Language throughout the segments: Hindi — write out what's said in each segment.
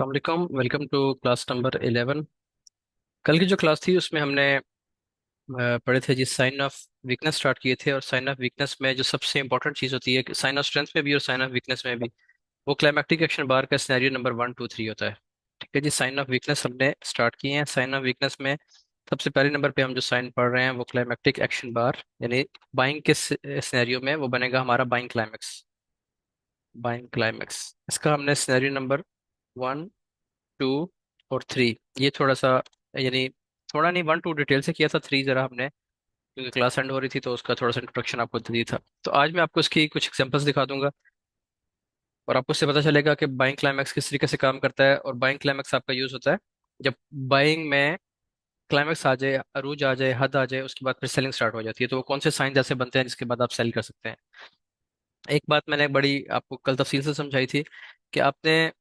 वालेकुम, वेलकम टू क्लास नंबर 11। कल की जो क्लास थी उसमें हमने पढ़े थे जी साइन ऑफ वीकनेस स्टार्ट किए थे। और साइन ऑफ वीकनेस में जो सबसे इंपॉर्टेंट चीज़ होती है, साइन ऑफ स्ट्रेंथ में भी और साइन ऑफ वीकनेस में भी, वो क्लाइमैक्टिक एक्शन बार का सिनेरियो नंबर 1 2 3 होता है। ठीक है जी, साइन ऑफ वीकनेस हमने स्टार्ट किए हैं। साइन ऑफ वीकनेस में सबसे पहले नंबर पे हम जो साइन पढ़ रहे हैं वो क्लाइमैक्टिक एक्शन बार, यानी बाइंग के सिनेरियो में वो बनेगा हमारा बाइंग क्लाइमैक्स। बाइंग क्लाइमैक्स इसका हमने सिनेरियो नंबर 1 2 और 3, ये थोड़ा सा, यानी थोड़ा नहीं, 1 2 डिटेल से किया था, 3 जरा हमने क्योंकि क्लास एंड हो रही थी तो उसका थोड़ा सा इंट्रोडक्शन आपको दे दी था। तो आज मैं आपको इसकी कुछ एग्जांपल्स दिखा दूंगा और आपको इससे पता चलेगा कि बाइंग क्लाइमैक्स किस तरीके से काम करता है। और बाइंग क्लाइमैक्स आपका यूज होता है जब बाइंग में क्लाइमैक्स आ जाए, अरूज आ जाए, हद आ जाए, उसके बाद फिर सेलिंग स्टार्ट हो जाती है। तो वो कौन से साइन ऐसे बनते हैं जिसके बाद आप सेल कर सकते हैं। एक बात मैंने बड़ी आपको कल तफसील से समझाई थी कि आपने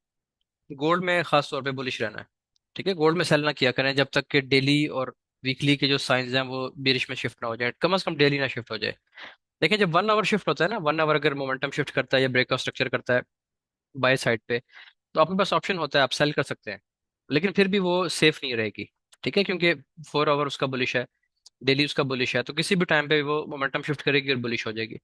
गोल्ड में खास तौर पे बुलिश रहना है। ठीक है, गोल्ड में सेल ना किया करें जब तक कि डेली और वीकली के जो साइंस हैं वो बेरिश में शिफ्ट ना हो जाए, कम से कम डेली ना शिफ्ट हो जाए। देखिए, जब 1 आवर शिफ्ट होता है ना, 1 आवर अगर मोमेंटम शिफ्ट करता है या ब्रेकआउट स्ट्रक्चर करता है बाय साइड पे, तो आपके पास ऑप्शन होता है, आप सेल कर सकते हैं। लेकिन फिर भी वो सेफ नहीं रहेगी। ठीक है, क्योंकि 4 आवर उसका बुलिश है, डेली उसका बुलिश है, तो किसी भी टाइम पे वो मोमेंटम शिफ्ट करेगी और बुलिश हो जाएगी।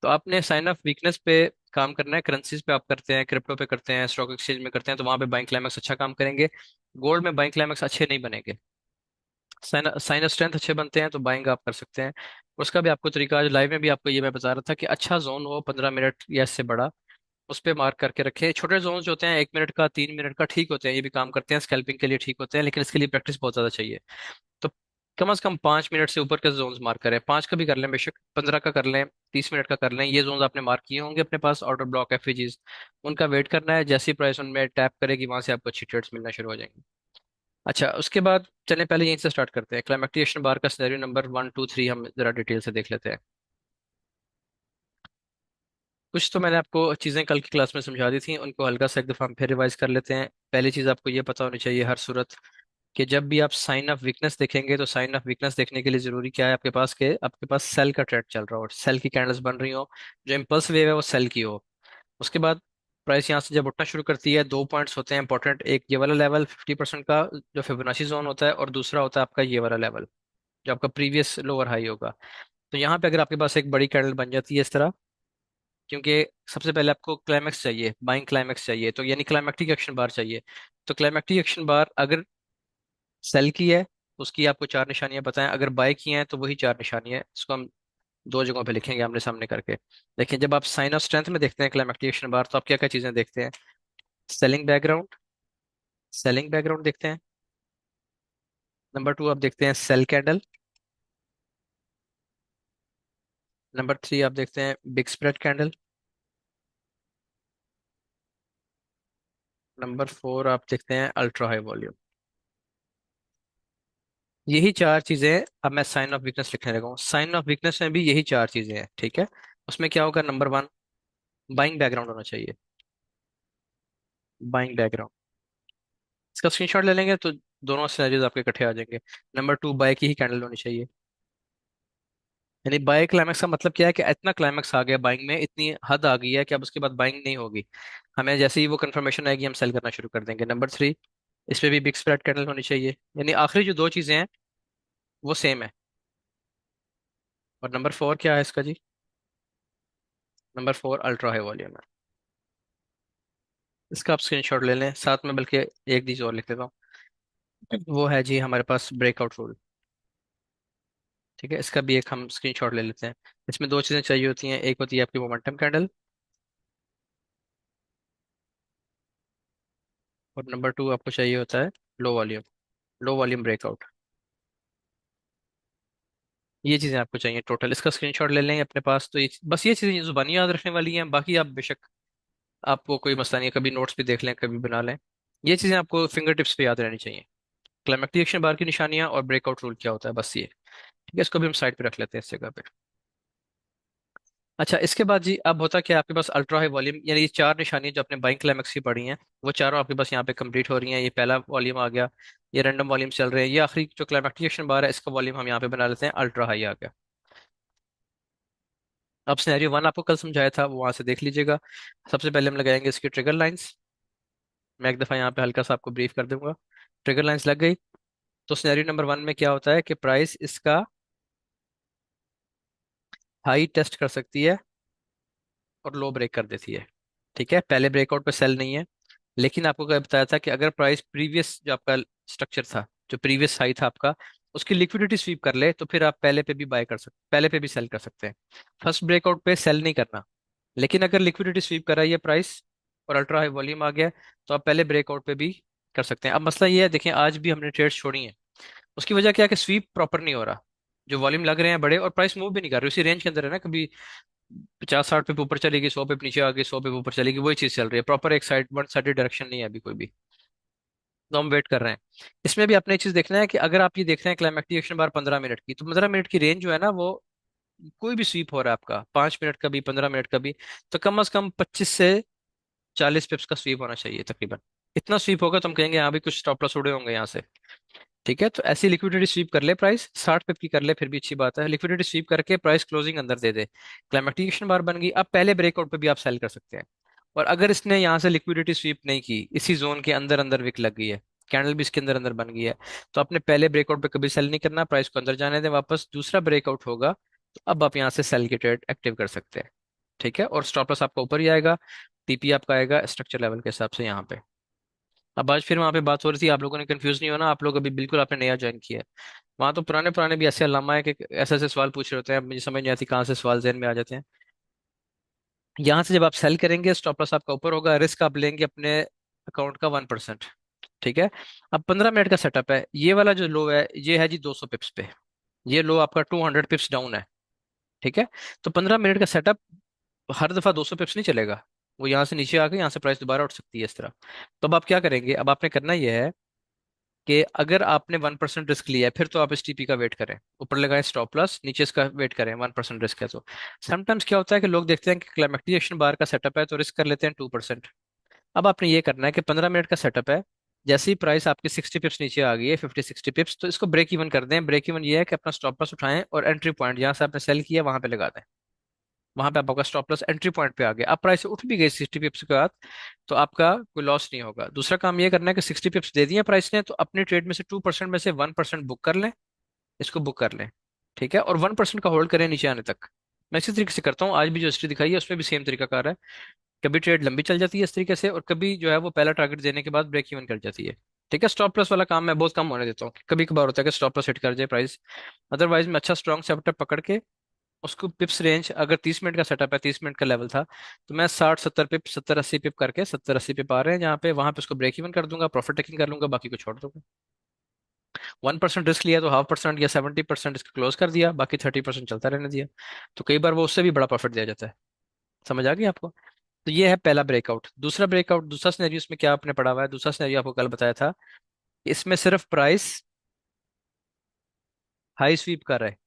तो आपने साइन ऑफ वीकनेस पे काम करना है। करेंसीज पे आप करते हैं, क्रिप्टो पे करते हैं, स्टॉक एक्सचेंज में करते हैं, तो वहां पे बाइंग क्लाइमैक्स अच्छा काम करेंगे। गोल्ड में बाइंग क्लाइमैक्स अच्छे नहीं बनेंगे। साइन साइन ऑफ स्ट्रेंथ अच्छे बनते हैं तो बाइंग आप कर सकते हैं। उसका भी आपको तरीका आज लाइव में भी आपको ये मैं बता रहा था कि अच्छा जोन हो 15 मिनट या इससे बड़ा, उस पे मार्क करके रखें। छोटे जोन जो होते हैं 1 मिनट का, 3 मिनट का, ठीक होते हैं, ये भी काम करते हैं, स्कैल्पिंग के लिए ठीक होते हैं, लेकिन इसके लिए प्रैक्टिस बहुत ज्यादा चाहिए। तो कम से कम 5 मिनट से ऊपर के जोन्स मार्क करें। 5 का भी कर लें बेशक, 15 का कर लें, 30 मिनट का कर लें। ये जोन्स आपने मार्क किए होंगे अपने पास, ऑर्डर ब्लॉक, एफईजीज, उनका वेट करना है। जैसी प्राइस उनमें टैप करेगी वहां से आपको अच्छी ट्रेड्स मिलना शुरू हो जाएंगी। अच्छा, उसके बाद चलें पहले यहीं से स्टार्ट करते हैं। क्लाइमेक्टिएशन बार का सिनेरियो नंबर 1 2 3 हम जरा डिटेल से देख लेते हैं। कुछ तो मैंने आपको चीज़ें कल की क्लास में समझा दी थी, उनको हल्का सा एक दफ़ा हम फिर रिवाइज कर लेते हैं। पहली चीज़ आपको ये पता होनी चाहिए हर सूरत कि जब भी आप साइन ऑफ वीकनेस देखेंगे तो साइन ऑफ वीकनेस देखने के लिए जरूरी क्या है आपके पास, के आपके पास सेल का ट्रेड चल रहा हो, सेल की कैंडल्स बन रही हो, जो इम्पल्स वेव है वो सेल की हो। उसके बाद प्राइस यहाँ से जब उठना शुरू करती है, दो पॉइंट्स होते हैं इंपॉर्टेंट, एक ये वाला लेवल 50% का जो फिबोनाची जोन होता है, और दूसरा होता है आपका ये वाला लेवल जो आपका प्रीवियस लोअर हाई होगा। तो यहाँ पे अगर आपके पास एक बड़ी कैंडल बन जाती है इस तरह, क्योंकि सबसे पहले आपको क्लाइमैक्स चाहिए, बाइंग क्लाइमैक्स चाहिए, तो यानी क्लाइमैक्टिक एक्शन बार चाहिए। तो क्लाइमैक्टिक एक्शन बार अगर सेल की है उसकी आपको चार निशानियां बताएं, अगर बाय की हैं तो वही चार निशानियां, इसको हम दो जगहों पे लिखेंगे आमने सामने करके। देखिए, जब आप साइन ऑफ स्ट्रेंथ में देखते हैं क्लाइमैक्टिक एक्शन बार, तो आप क्या क्या चीजें देखते हैं। सेलिंग बैकग्राउंड, सेलिंग बैकग्राउंड देखते हैं। नंबर 2 आप देखते हैं सेल कैंडल। नंबर 3 आप देखते हैं बिग स्प्रेड कैंडल। नंबर 4 आप देखते हैं अल्ट्रा हाई वॉल्यूम। यही चार चीजें अब मैं साइन ऑफ वीकनेस लिखने लगा हूँ। साइन ऑफ वीकनेस में भी यही चार चीजें हैं। ठीक है, उसमें क्या होगा, नंबर 1 बाइंग बैकग्राउंड होना चाहिए। बाइंग बैकग्राउंड, इसका स्क्रीनशॉट ले लेंगे तो दोनों सिनेरियोज आपके इकट्ठे आ जाएंगे। नंबर 2 बाय की ही कैंडल होनी चाहिए। यानी बाय क्लाइमैक्स का मतलब क्या है कि इतना क्लाइमैक्स आ गया बाइंग में, इतनी हद आ गई है कि अब उसके बाद बाइंग नहीं होगी। हमें जैसे ही वो कंफर्मेशन आएगी हम सेल करना शुरू कर देंगे। नंबर 3, इस पे भी बिग स्प्रेड कैंडल होनी चाहिए। यानी आखिरी जो दो चीजें हैं वो सेम है। और नंबर 4 क्या है इसका जी, नंबर 4 अल्ट्रा हाई वॉल्यूम है। इसका आप स्क्रीनशॉट ले लें, साथ में बल्कि एक चीज और लिख लेता हूँ, वो है जी हमारे पास ब्रेकआउट रूल। ठीक है, इसका भी एक हम स्क्रीनशॉट ले लेते हैं। इसमें दो चीजें चाहिए होती हैं, एक होती है आपकी मोमेंटम कैंडल, और नंबर 2 आपको चाहिए होता है low volume, low volume breakout. ये चीजें आपको चाहिए टोटल, इसका स्क्रीनशॉट ले लें अपने पास। तो ये बस ये चीजें जुबानी याद रखने वाली हैं, बाकी आप बेशक, आपको कोई मसला नहीं है, कभी नोट्स भी देख लें, कभी बना लें। ये चीजें आपको फिंगर टिप्स पे याद रहनी चाहिए। क्लाइमेक्टिक एक्शन बार की निशानियां और ब्रेकआउट रूल क्या होता है, बस ये। ठीक है, इसको भी हम साइड पे रख लेते हैं इस जगह पे। अच्छा, इसके बाद जी अब होता क्या है, आपके पास अल्ट्रा हाई वॉल्यूम, यानी ये चार निशानियां जो आपने बाइंग क्लाइमेक्स की पढ़ी हैं, वो चारों आपके पास यहाँ पे कंप्लीट हो रही हैं। ये पहला वॉल्यूम आ गया, ये रैंडम वॉल्यूम चल रहे हैं, ये आखिरी जो क्लाइमेक्टिक एक्शन बार है इसका वॉल्यूम हम यहाँ पे बना लेते हैं अल्ट्रा हाई आ गया। अब सिनेरियो 1 आपको कल समझाया था, वो वहां से देख लीजिएगा। सबसे पहले हम लगाएंगे इसकी ट्रिगर लाइंस। मैं एक दफ़ा यहाँ पे हल्का सा आपको ब्रीफ कर दूंगा। ट्रिगर लाइंस लग गई। तो सिनेरियो नंबर 1 में क्या होता है कि प्राइस इसका हाई टेस्ट कर सकती है और लो ब्रेक कर देती है। ठीक है, पहले ब्रेकआउट पे सेल नहीं है। लेकिन आपको क्या बताया था कि अगर प्राइस प्रीवियस जो आपका स्ट्रक्चर था, जो प्रीवियस हाई था आपका, उसकी लिक्विडिटी स्वीप कर ले तो फिर आप पहले पे भी बाय कर सकते, पहले पे भी सेल कर सकते हैं। फर्स्ट ब्रेकआउट पे सेल नहीं करना। लेकिन अगर लिक्विडिटी स्वीप कर रही है प्राइस और अल्ट्रा हाई वॉल्यूम आ गया, तो आप पहले ब्रेकआउट पे भी कर सकते हैं। अब मसला ये है, देखें आज भी हमने ट्रेड्स छोड़ी हैं। उसकी वजह क्या है कि स्वीप प्रॉपर नहीं हो रहा। जो वॉल्यूम लग रहे हैं बड़े, और प्राइस मूव भी नहीं कर रही, उसी रेंज के अंदर है ना। कभी 50-60 पे ऊपर चलेगी, 100 पे नीचे आ गई, 100 पे ऊपर चलेगी, वही चीज चल रही है। प्रॉपर एक साइड वन साइडेड डायरेक्शन नहीं है अभी कोई भी। तो हम वेट कर रहे हैं। इसमें भी अपने चीज देखना है कि अगर आप ये देख रहे हैं क्लाइमेक्टिक एक्शन बार 15 मिनट की, तो 15 मिनट की रेंज जो है ना, वो कोई भी स्वीप हो रहा है आपका, 5 मिनट का भी, 15 मिनट का भी, तो कम से कम 25 से 40 पिप्स का स्वीप होना चाहिए तकरीबन। इतना स्वीप होगा तो हम कहेंगे यहाँ भी कुछ स्टॉप लॉस उड़े होंगे यहाँ से। ठीक है, तो ऐसी लिक्विडिटी स्वीप कर ले, प्राइस 60 पिप की कर ले, फिर भी अच्छी बात है। लिक्विडिटी स्वीप करके प्राइस क्लोजिंग अंदर दे दे, क्लाइमेक्टिक एक्शन बार बन गई, अब पहले ब्रेकआउट पे भी आप सेल कर सकते हैं। और अगर इसने यहाँ से लिक्विडिटी स्वीप नहीं की, इसी जोन के अंदर अंदर विक लग गई है, कैंडल भी इसके अंदर अंदर बन गई है, तो आपने पहले ब्रेकआउट पे कभी सेल नहीं करना, प्राइस को अंदर जाने दें वापस। दूसरा ब्रेकआउट होगा तो अब आप यहाँ से सेल की ट्रेड एक्टिव कर सकते हैं। ठीक है, और स्टॉप लॉस आपका ऊपर ही आएगा, टीपी आपका आएगा स्ट्रक्चर लेवल के हिसाब से यहाँ पे। अब आज फिर वहाँ पे बात हो रही थी, आप लोगों ने कंफ्यूज नहीं होना, आप लोग अभी बिल्कुल आपने नया ज्वाइन किया है। वहाँ तो पुराने पुराने भी ऐसे अल्लामा है कि ऐसे ऐसे सवाल पूछ रहे होते हैं, अब मुझे समझ नहीं आती कहाँ से सवाल जहन में आ जाते हैं। यहाँ से जब आप सेल करेंगे, स्टॉप लॉस आपका ऊपर होगा, रिस्क आप लेंगे अपने अकाउंट का 1%। ठीक है। अब 15 मिनट का सेटअप है, ये वाला जो लो है ये है जी 200 पिप्स पे। ये लो आपका 200 पिप्स डाउन है। ठीक है। तो 15 मिनट का सेटअप हर दफा 200 पिप्स नहीं चलेगा। वो यहाँ से नीचे आके यहाँ से प्राइस दोबारा उठ सकती है इस तरह। तो अब आप क्या करेंगे, अब आपने करना यह है कि अगर आपने 1% रिस्क लिया है, फिर तो आप इस टीपी का वेट करें, ऊपर लगाएं स्टॉप लॉस, नीचे इसका वेट करें, 1% रिस्क है तो। समटाइम्स क्या होता है कि लोग देखते हैं कि क्लाइमेक्टिक एक्शन बार का सेटअप है तो रिस्क कर लेते हैं 2%। अब आपने ये करना है कि 15 मिनट का सेटअप है, जैसे ही प्राइस आपकी 60 पिप्स नीचे आ गई है, 50-60 पिप्स, तो इसको ब्रेक इवन कर दें। ब्रेक इवन ये है कि अपना स्टॉप लॉस उठाएं और एंट्री पॉइंट जहां से आपने सेल किया वहां पे लगा दें। वहां पे आपका स्टॉप लॉस एंट्री पॉइंट पे आ गया। अब प्राइस उठ भी गई 60 पिप्स के बाद, तो आपका कोई लॉस नहीं होगा। दूसरा काम ये करना है कि 60 पिप्स दे दिए प्राइस ने, तो अपनी ट्रेड में से 2% में से 1% बुक कर लें। इसको बुक कर लें। ठीक है, और 1% का होल्ड करें नीचे आने तक। मैं इसी तरीके से करता हूँ, आज भी जो हिस्ट्री दिखाई है उसमें भी सेम तरीका कार है। कभी ट्रेड लंबी चल जाती है इस तरीके से, और कभी जो है वो पहला टारगेट देने के बाद ब्रेक इवन कर जाती है। ठीक है, स्टॉप लॉस वाला काम मैं बहुत कम होने देता हूँ, कभी कभार होता है कि स्टॉप लॉस हिट कर जाए प्राइस। अदरवाइज मैं अच्छा स्ट्रॉन्ग सेटअप पकड़ के उसको पिप्स रेंज, अगर 30 मिनट का सेटअप है, 30 मिनट का लेवल था, तो मैं 60-70 पिप, 70-80 पिप करके, 70-80 पिप आ रहे हैं जहाँ पे, वहां पे उसको ब्रेक इवन कर दूंगा, प्रॉफिट टेकिंग कर लूंगा, बाकी को छोड़ दूंगा। 1% रिस्क लिया तो 0.5% या 70% इसको क्लोज कर दिया, बाकी 30% चलता रहने दिया। तो कई बार वो उससे भी बड़ा प्रॉफिट दिया जाता है। समझ आ गई आपको? तो ये है पहला ब्रेकआउट। दूसरा ब्रेकआउट, दूसरा सिनेरियो इसमें क्या आपने पढ़ा हुआ है, दूसरा सिनेरियो आपको कल बताया था, इसमें सिर्फ प्राइस हाई स्वीप कर रहा है।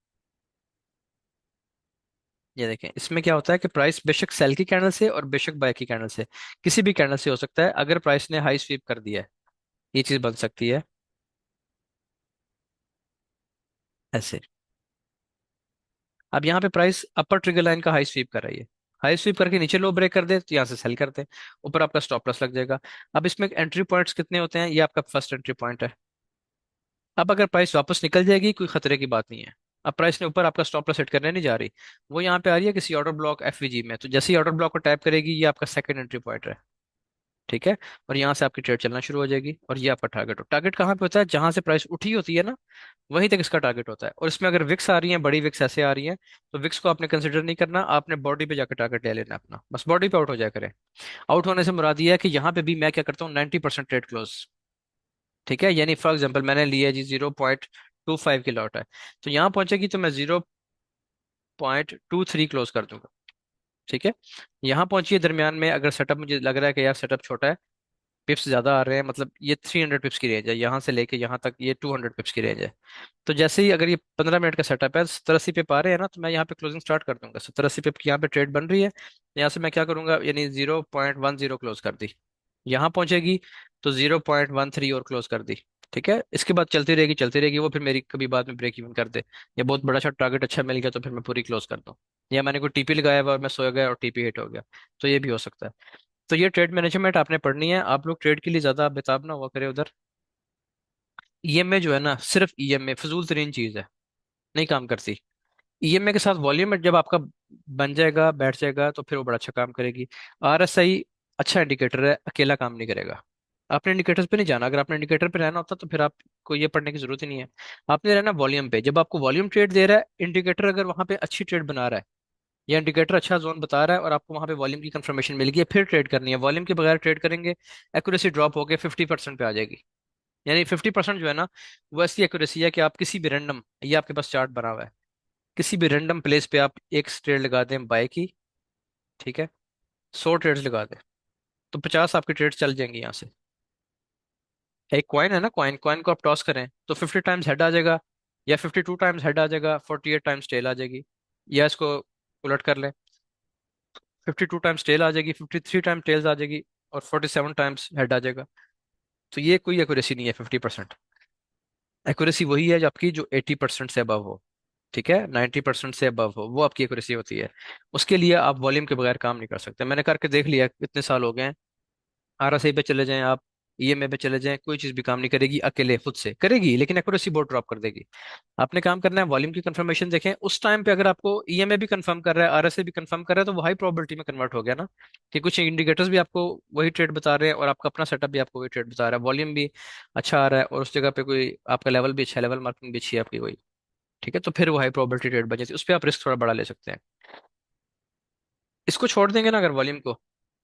ये देखें, इसमें क्या होता है कि प्राइस बेशक सेल की कैंडल से और बेशक बाय की कैंडल से, किसी भी कैंडल से हो सकता है, अगर प्राइस ने हाई स्वीप कर दिया है, ये चीज बन सकती है ऐसे। अब यहाँ पे प्राइस अपर ट्रिगर लाइन का हाई स्वीप कर रही है, हाई स्वीप करके नीचे लो ब्रेक कर दे तो यहाँ से सेल कर दे, ऊपर आपका स्टॉप लॉस लग जाएगा। अब इसमें एंट्री पॉइंट्स कितने होते हैं, ये आपका फर्स्ट एंट्री पॉइंट है। अब अगर प्राइस वापस निकल जाएगी, कोई खतरे की बात नहीं है। अब प्राइस ने ऊपर आपका स्टॉप लॉस सेट करने नहीं जा रही, वो यहाँ पे आ रही है किसी ऑर्डर ब्लॉक एफवीजी में, तो जैसे ही ऑर्डर ब्लॉक को टैप करेगी, ये आपका सेकंड एंट्री पॉइंट है। ठीक है, और यहाँ से आपकी ट्रेड चलना शुरू हो जाएगी, और ये आपका टारगेट हो। टारगेट कहाँ पे होता है, जहां से प्राइस उठी होती है ना, वहीं तक इसका टारगेट होता है। और इसमें अगर विक्स आ रही हैं, बड़ी विक्स ऐसे आ रही हैं, तो विक्स को आपने कंसिडर नहीं करना, आपने बॉडी पे जाकर टारगेट ले लेना अपना, बस बॉडी पे आउट हो जाया करें। आउट होने से मुराद ये है कि यहाँ पे भी मैं क्या करता हूँ, 90% ट्रेड क्लोज। ठीक है, यानी फॉर एग्जाम्पल मैंने लिया जी 0.25 की लॉट है, तो यहाँ पहुंचेगी तो मैं 0.23 क्लोज कर दूंगा। ठीक है, यहाँ पहुंची है दरमियान में, अगर सेटअप मुझे लग रहा है कि यार सेटअप छोटा है, पिप्स ज्यादा आ रहे हैं, मतलब ये 300 पिप्स की रेंज है, यहाँ से लेके यहाँ तक ये 200 पिप्स की रेंज है। तो जैसे ही अगर ये 15 मिनट का सेटअप है, 70-80 पिप आ रहे हैं ना, तो मैं यहाँ पे क्लोजिंग स्टार्ट कर दूंगा। 70-80 पिप की यहाँ पे ट्रेड बन रही है, यहाँ से मैं क्या करूंगा, यानी 0.10 क्लोज कर दी। यहाँ पहुंचेगी तो 0.13 और क्लोज कर दी। ठीक है, इसके बाद चलती रहेगी चलती रहेगी, वो फिर मेरी कभी बाद में ब्रेक इवन कर दे, या बहुत बड़ा सा टारगेट अच्छा मिल गया तो फिर मैं पूरी क्लोज कर दूं, या मैंने कोई टीपी लगाया हुआ और मैं सो गया और टीपी हिट हो गया, तो ये भी हो सकता है। तो ये ट्रेड मैनेजमेंट आपने पढ़नी है। आप लोग ट्रेड के लिए ज़्यादा बेताब ना हुआ करे उधर। ईएमए जो है ना, सिर्फ ईएमए फजूल तरीन चीज़ है, नहीं काम करती। ईएमए के साथ वॉल्यूम जब आपका बन जाएगा, बैठ जाएगा, तो फिर वो बड़ा अच्छा काम करेगी। आरएसआई अच्छा इंडिकेटर है, अकेला काम नहीं करेगा। आपने इंडिकेटर्स पे नहीं जाना। अगर आपने इंडिकेटर पे रहना होता तो फिर आपको ये पढ़ने की जरूरत ही नहीं है। आपने रहना वॉल्यूम पे। जब आपको वॉल्यूम ट्रेड दे रहा है इंडिकेटर, अगर वहां पे अच्छी ट्रेड बना रहा है या इंडिकेटर अच्छा जोन बता रहा है और आपको वहां पे वॉल्यूम की कंफर्मेशन मिल गई है, फिर ट्रेड करनी है। वॉल्यूम के बगैर ट्रेड करेंगे, एक्यूरेसी ड्रॉप होकर 50% पे आ जाएगी। यानी 50% जो है ना, वो ऐसी एक्यूरेसी है कि आप किसी भी रैंडम, ये आपके पास चार्ट बना हुआ है, किसी भी रैंडम प्लेस पे आप एक ट्रेड लगा दें बाय की, ठीक है, 100 ट्रेड्स लगा दें, तो 50 आपकी ट्रेड्स चल जाएंगी यहाँ से। एक कॉइन है ना, कॉइन कॉइन को आप टॉस करें तो 50 टाइम्स हेड आ जाएगा, या 52 टाइम्स हेड आ जाएगा, 48 टाइम्स टेल आ जाएगी। या इसको उलट कर लें, 52 टाइम्स टेल आ जाएगी, 53 टाइम टेल्स आ जाएगी, और 47 टाइम्स हेड आ जाएगा। तो ये कोई एक्यूरेसी नहीं है 50%। एक्यूरेसी वही है जो आपकी जो 80% से अबव हो, ठीक है, 90% से अबव हो, वो आपकी एक्यूरेसी होती है। उसके लिए आप वॉल्यूम के बगैर काम नहीं कर सकते। मैंने करके देख लिया, इतने साल हो गए हैं। आरएसआई पे चले जाएं आप, ईएमए पे चले जाएं, कोई चीज भी काम नहीं करेगी, अकेले खुद से करेगी लेकिन एक्यूरेसी बहुत ड्रॉप कर देगी। आपने काम करना है वॉल्यूम की कंफर्मेशन देखें। उस टाइम पे अगर आपको ईएमए भी कंफर्म कर रहा है, आरएसआई भी कंफर्म कर रहा है, तो वो हाई प्रोबेबिलिटी में कन्वर्ट हो गया ना, कि कुछ इंडिकेटर्स भी आपको वही ट्रेड बता रहे हैं और आपका अपना सेटअप भी आपको वही ट्रेड बता रहा है, वॉल्यूम भी अच्छा आ रहा है, और उस जगह पे कोई आपका लेवल भी अच्छा है, लेवल मार्किंग भी अच्छी है आपकी कोई, ठीक है, तो फिर वो हाई प्रोबेबिलिटी ट्रेड बन जाती है। उस पर आप रिस्क थोड़ा बड़ा ले सकते हैं। इसको छोड़ देंगे ना अगर वॉल्यूम को,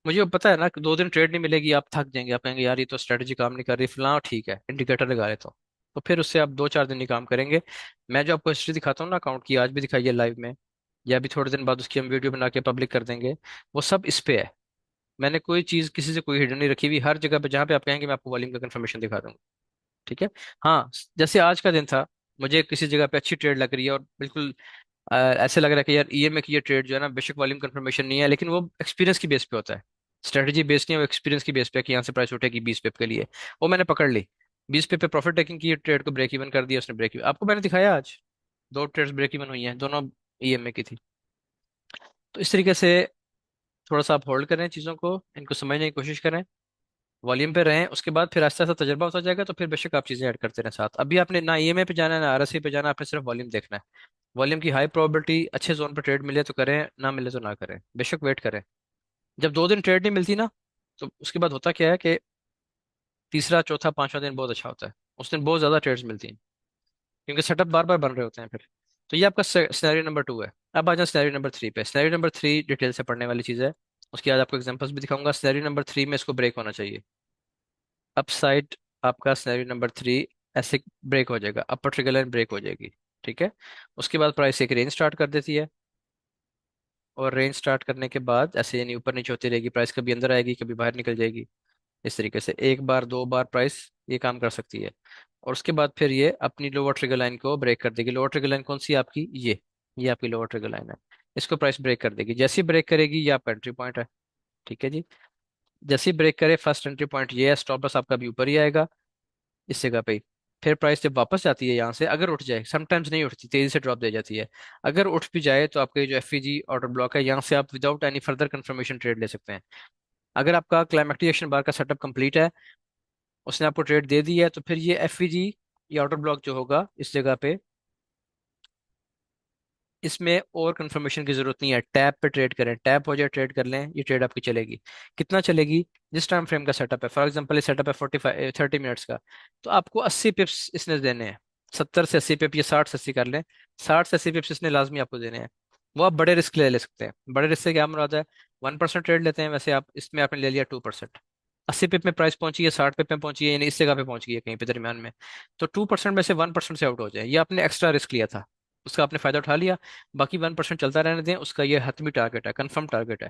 मुझे पता है ना कि 2 दिन ट्रेड नहीं मिलेगी, आप थक जाएंगे, आप कहेंगे यार ये तो स्ट्रेटजी काम नहीं कर रही फलां, ठीक है इंडिकेटर लगा लेता हूँ। तो फिर उससे आप 2-4 दिन ही काम करेंगे। मैं जो आपको हिस्ट्री दिखाता हूँ ना अकाउंट की, आज भी दिखाई है लाइव में, या अभी थोड़े दिन बाद उसकी हम वीडियो बना के पब्लिक कर देंगे, वो सब इस पे है। मैंने कोई चीज़ किसी से कोई हिडन नहीं रखी हुई, हर जगह पे जहाँ पे आप कहेंगे मैं आपको वॉल्यूम का कंफर्मेशन दिखा दूंगा, ठीक है। हाँ, जैसे आज का दिन था, मुझे किसी जगह पे अच्छी ट्रेड लग रही है और बिल्कुल ऐसे लग रहा है कि यार ईएमए की ये ट्रेड जो है ना, बेशक वॉल्यूम कंफर्मेशन नहीं है, लेकिन वो एक्सपीरियंस की बेस पे होता है, स्ट्रेटजी बेस नहीं है, वो एक्सपीरियंस की बेस पे है कि यहाँ से प्राइस उठेगी 20 पिप के लिए। वो मैंने पकड़ ली, 20 पिप पे प्रॉफिट टेकिंग की, ये ट्रेड को ब्रेक इवन कर दिया उसने। ब्रेक इवन आपको मैंने दिखाया आज, 2 ट्रेड्स ब्रेक इवन हुई हैं, दोनों ईएमए की थी। तो इस तरीके से थोड़ा सा आप होल्ड करें चीज़ों को, इनको समझने की कोशिश करें, वॉल्यूम पे रहें। उसके बाद फिर आस्ते आस्ते तजर्बा होता जाएगा, तो फिर बेशक आप चीज़ें ऐड करते रहें साथ। अभी आपने ना ईएमए पे जाना है ना आरएसआई पे जाना है, आपने सिर्फ वॉल्यूम देखना है। वॉल्यूम की हाई प्रोबेबिलिटी अच्छे जोन पर ट्रेड मिले तो करें, ना मिले तो ना करें, बेशक वेट करें। जब 2 दिन ट्रेड नहीं मिलती ना, तो उसके बाद होता क्या है कि तीसरा चौथा पांचवा दिन बहुत अच्छा होता है, उस दिन बहुत ज्यादा ट्रेड्स मिलती हैं, क्योंकि सेटअप बार बार बन रहे होते हैं फिर। तो ये आपका सिनेरियो नंबर 2 है। अब आ जाए सिनेरियो नंबर 3 पे। सिनेरियो नंबर 3 डिटेल से पढ़ने वाली चीज़ है, उसके बाद आपको एग्जांपल्स भी दिखाऊंगा। सिनेरियो नंबर 3 में इसको ब्रेक होना चाहिए, अपसाइड। आपका सिनेरियो नंबर 3 ऐसे ब्रेक हो जाएगा, अपर ट्रिगर लाइन ब्रेक हो जाएगी, ठीक है। उसके बाद प्राइस एक रेंज स्टार्ट कर देती है, और रेंज स्टार्ट करने के बाद ऐसे यानी ऊपर नीचे होती रहेगी, प्राइस कभी अंदर आएगी कभी बाहर निकल जाएगी। इस तरीके से एक बार 2 बार प्राइस ये काम कर सकती है। और उसके बाद फिर ये अपनी लोअर ट्रिगर लाइन को ब्रेक कर देगी। लोअर ट्रिगर लाइन कौन सी है आपकी, ये आपकी लोअर ट्रिगर लाइन है। इसको प्राइस ब्रेक कर देगी। जैसे ही ब्रेक करेगी ये आपका एंट्री पॉइंट है, ठीक है जी। जैसे ही ब्रेक करे, फर्स्ट एंट्री पॉइंट ये है, स्टॉप लॉस आपका भी ऊपर ही आएगा इस जगह पे ही। फिर प्राइस जब वापस जाती है यहाँ से, अगर उठ जाए, समटाइम्स नहीं उठती, तेजी से ड्रॉप दे जाती है, अगर उठ भी जाए तो आपका ये जो एफईजी ऑर्डर ब्लॉक है, यहाँ से आप without any further confirmation trade ले सकते हैं। अगर आपका क्लाइमेक्टिक एक्शन बार का सेटअप कंप्लीट है, उसने आपको ट्रेड दे दी है, तो फिर ये एफईजी या ऑर्डर ब्लॉक जो होगा इस जगह पे, इसमें और कंफर्मेशन की जरूरत नहीं है। टैप पे ट्रेड करें, टैप हो जाए ट्रेड कर लें, ये ट्रेड आपकी चलेगी। कितना चलेगी, जिस टाइम फ्रेम का सेटअप है, फॉर एग्जांपल ये सेटअप है 30 मिनट्स का, तो आपको 80 पिप्स इसने देने हैं। 70 से 80 पिप, ये 60 से 80 कर लें, 60 से 80 पिप्स इसने लाजमी आपको देने हैं। वो आप बड़े रिस्क ले ले सकते हैं। बड़े रिस्क से क्या मुराद है, 1% ट्रेड लेते हैं वैसे आप, इसमें आपने ले लिया 2%। 80 पिप में प्राइस पहुंची है, 60 पिप में पहुंची है, यानी इस जगह पे पहुंच गई है कहीं पे दरमियान में, तो 2% में से 1% से आउट हो जाए, ये आपने एक्स्ट्रा रिस्क लिया था, उसका आपने फायदा उठा लिया। बाकी 1% चलता रहने दें, उसका ये हतमी टारगेट है, कंफर्म टारगेट है।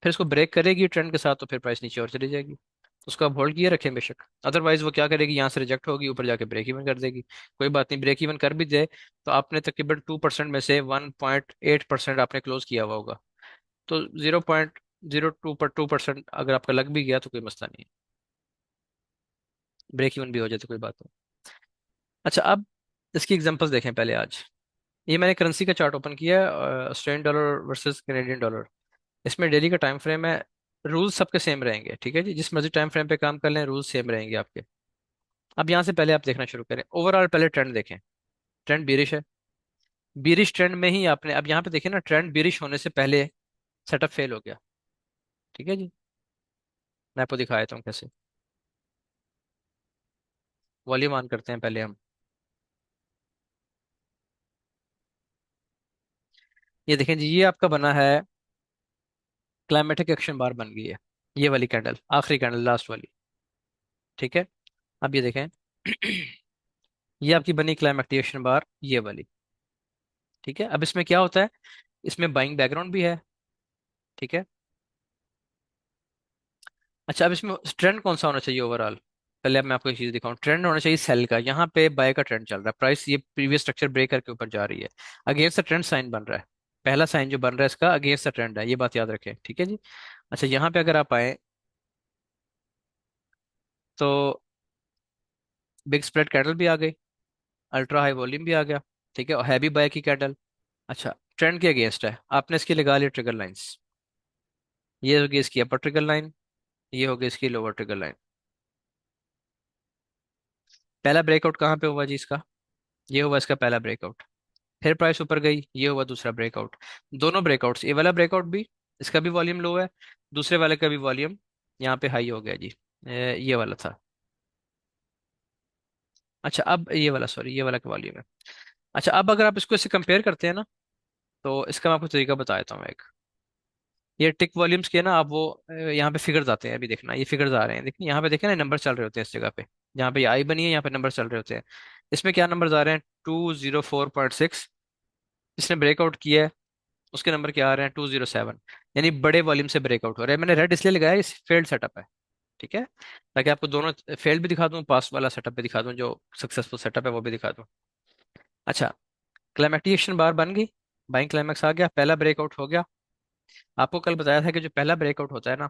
फिर इसको ब्रेक करेगी ट्रेंड के साथ, तो फिर प्राइस नीचे और चली जाएगी, उसको आप होल्ड किए रखें बेशक। अदरवाइज वो क्या करेगी, यहाँ से रिजेक्ट होगी, ऊपर जाके ब्रेक इवन कर देगी। कोई बात नहीं, ब्रेक इवन कर भी दे तो आपने तकरीबन 2% में से 1.8% आपने क्लोज किया हुआ होगा, तो 0.02 पर 2% अगर आपका लग भी गया तो कोई मसला नहीं है, ब्रेक इवन भी हो जाए तो कोई बात नहीं। अच्छा, अब इसकी एग्जांपल्स देखें पहले आज। ये मैंने करेंसी का चार्ट ओपन किया है, Australian dollar versus Canadian dollar. इसमें डेली का टाइम फ्रेम है, रूल्स सबके सेम रहेंगे, ठीक है जी, जिस मर्जी टाइम फ्रेम पे काम कर लें रूल्स सेम रहेंगे आपके। अब यहाँ से पहले आप देखना शुरू करें, ओवरऑल पहले ट्रेंड देखें। ट्रेंड बीरिश है। बीरिश ट्रेंड में ही आपने अब यहाँ पे देखें ना, ट्रेंड बीरिश होने से पहले सेटअप फेल हो गया। ठीक है जी, मैं आपको दिखा देता हूँ कैसे। वॉल्यूम ऑन करते हैं पहले हम। ये देखें जी, ये आपका बना है, क्लाइमेटिक एक्शन बार बन गई है। ये वाली कैंडल, आखिरी कैंडल, लास्ट वाली। ठीक है। अब ये देखें ये आपकी बनी क्लाइमेटिक एक्शन बार, ये वाली। ठीक है। अब इसमें क्या होता है, इसमें बाइंग बैकग्राउंड भी है। ठीक है। अच्छा, अब इसमें ट्रेंड कौन सा होना चाहिए ओवरऑल? पहले अब मैं आपको एक चीज दिखाऊं, ट्रेंड होना चाहिए सेल का। यहाँ पे बाय का ट्रेंड चल रहा है, प्राइस ये प्रीवियस स्ट्रक्चर ब्रेक करके ऊपर जा रही है। अगेंस्ट द ट्रेंड साइन बन रहा है। पहला साइन जो बन रहा है इसका अगेंस्ट द ट्रेंड है, ये बात याद रखें, ठीक है जी। अच्छा, यहाँ पे अगर आप आए तो बिग स्प्रेड कैंडल भी आ गई, अल्ट्रा हाई वॉल्यूम भी आ गया। ठीक है, और हैवी बाय की कैंडल। अच्छा, ट्रेंड के अगेंस्ट है, आपने इसकी लगा ली ट्रिगर लाइंस। ये होगी इसकी अपर ट्रिगर लाइन, ये होगी इसकी लोअर ट्रिगर लाइन। पहला ब्रेकआउट कहाँ पे हुआ जी इसका? ये हुआ इसका पहला ब्रेकआउट। फिर प्राइस ऊपर गई, ये हुआ दूसरा ब्रेकआउट। दोनों ब्रेकआउट्स, ये वाला ब्रेकआउट भी, इसका भी वॉल्यूम लो है, दूसरे वाले का भी वॉल्यूम यहाँ पे हाई हो गया जी। ये वाला था। अच्छा, अब ये वाला, सॉरी, ये वाला का वॉल्यूम है। अच्छा, अब अगर आप इसको इससे कंपेयर करते हैं ना, तो इसका मैं आपको तरीका बता देता हूँ एक। ये टिक वॉल्यूम्स के ना, आप वो यहाँ पे फिगर्स आते हैं, अभी देखना ये फिगर्स आ रहे हैं, देखिए यहाँ पे देखें ना, नंबर चल रहे होते हैं इस जगह पे। जहाँ पे ये आई बनी है यहाँ पे नंबर चल रहे होते हैं। इसमें क्या नंबर्स आ रहे हैं? 204.6। इसने ब्रेकआउट किया है, उसके नंबर क्या आ रहे हैं? 207। यानी बड़े वॉल्यूम से ब्रेकआउट हो रहा है। मैंने रेड इसलिए लगाया, इस फेल्ड सेटअप है। ठीक है, ताकि आपको दोनों फेल्ड भी दिखा दूं, पास वाला सेटअप भी दिखा दूं, जो सक्सेसफुल सेटअप है वो भी दिखा दूं। अच्छा, क्लाइमेक्टिएशन बार बन गई, बाइंग क्लाइमैक्स आ गया, पहला ब्रेकआउट हो गया। आपको कल बताया था कि जो पहला ब्रेकआउट होता है ना,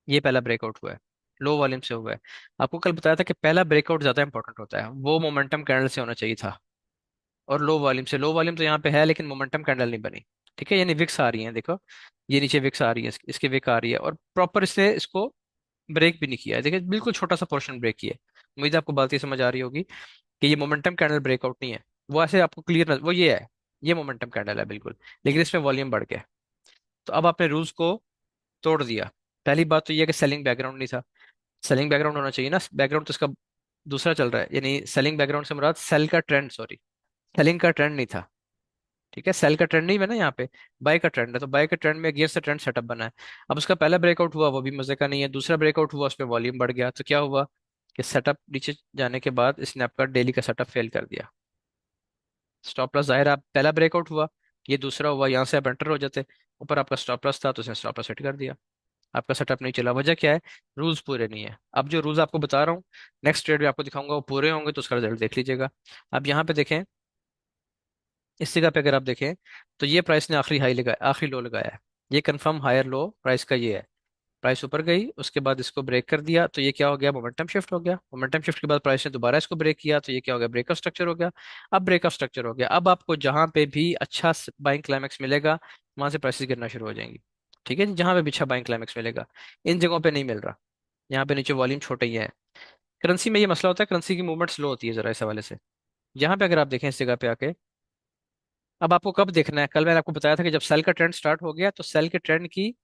ये पहला ब्रेकआउट हुआ है, लो वॉल्यूम से हुआ है। आपको कल बताया था कि पहला ब्रेकआउट ज्यादा इंपॉर्टेंट होता है, वो मोमेंटम कैंडल से होना चाहिए था, और लो वॉल्यूम से। लो वॉल्यूम तो यहाँ पे है लेकिन मोमेंटम कैंडल नहीं बनी। ठीक है, यानी विक्स आ रही है, देखो ये नीचे विक्स आ रही है, इसकी विक आ रही है, और प्रॉपर इसने इसको ब्रेक भी नहीं किया है। देखिए बिल्कुल छोटा सा पोर्शन ब्रेक किया है। उम्मीद है आपको बात ये समझ आ रही होगी कि ये मोमेंटम कैंडल ब्रेकआउट नहीं है। वो ऐसे आपको क्लियर, वो ये है, ये मोमेंटम कैंडल है बिल्कुल, लेकिन इसमें वॉल्यूम बढ़ गया। तो अब आपने रूल्स को तोड़ दिया। पहली बात तो ये है कि सेलिंग बैकग्राउंड नहीं था। सेलिंग बैकग्राउंड होना चाहिए ना, बैकग्राउंड तो इसका दूसरा चल रहा है, यानी सेलिंग बैकग्राउंड से मुराद सेल का ट्रेंड, सॉरी, सेलिंग का ट्रेंड नहीं था। ठीक है, सेल का ट्रेंड नहीं बना यहाँ पे, बाय का ट्रेंड है, तो बाय का ट्रेंड में गियर से ट्रेंड सेटअप बना है। अब उसका पहला ब्रेकआउट हुआ, वो भी मजे का नहीं है। दूसरा ब्रेकआउट हुआ, उसमें वॉल्यूम बढ़ गया, तो क्या हुआ कि सेटअप नीचे जाने के बाद इसने आपका डेली का सेटअप फेल कर दिया। स्टॉप लॉस जाहिर है, आप पहला ब्रेकआउट हुआ, ये दूसरा हुआ, यहाँ से आप एंटर हो जाते। ऊपर आपका स्टॉप लॉस था तो उसने स्टॉप लॉस सेट कर दिया, आपका सेटअप नहीं चला। वजह क्या है? रूल्स पूरे नहीं है। अब जो रूल्स आपको बता रहा हूँ, नेक्स्ट ट्रेड में आपको दिखाऊंगा, वो पूरे होंगे तो उसका रिजल्ट देख लीजिएगा। अब यहाँ पे देखें, इस जगह पे अगर आप देखें, तो ये प्राइस ने आखिरी हाई लगाया, आखिरी लो लगाया है। ये कंफर्म हायर लो प्राइस का ये है। प्राइस ऊपर गई, उसके बाद इसको ब्रेक कर दिया, तो ये क्या हो गया? मोमेंटम शिफ्ट हो गया। मोमेंटम शिफ्ट के बाद प्राइस ने दोबारा इसको ब्रेक किया, तो ये क्या हो गया? ब्रेकअप स्ट्रक्चर हो गया। अब ब्रेकअप स्ट्रक्चर हो गया, अब आपको जहां पे भी अच्छा बाइंग क्लाइमेक्स मिलेगा, वहां से प्राइसेस गिरना शुरू हो जाएंगी। ठीक है जी, जहां पे भी अच्छा बाइंग क्लाइमेक्स मिलेगा, इन जगहों पे नहीं मिल रहा। यहाँ पे नीचे वॉल्यूम छोटे ही है। करेंसी में ये मसला होता है, करेंसी की मूवमेंट स्लो होती है जरा इस हवाले से। यहाँ पे अगर आप देखें इस जगह पे आके, अब आपको कब देखना है? कल मैंने आपको बताया था कि जब सेल का ट्रेंड स्टार्ट हो गया, तो सेल के ट्रेंड की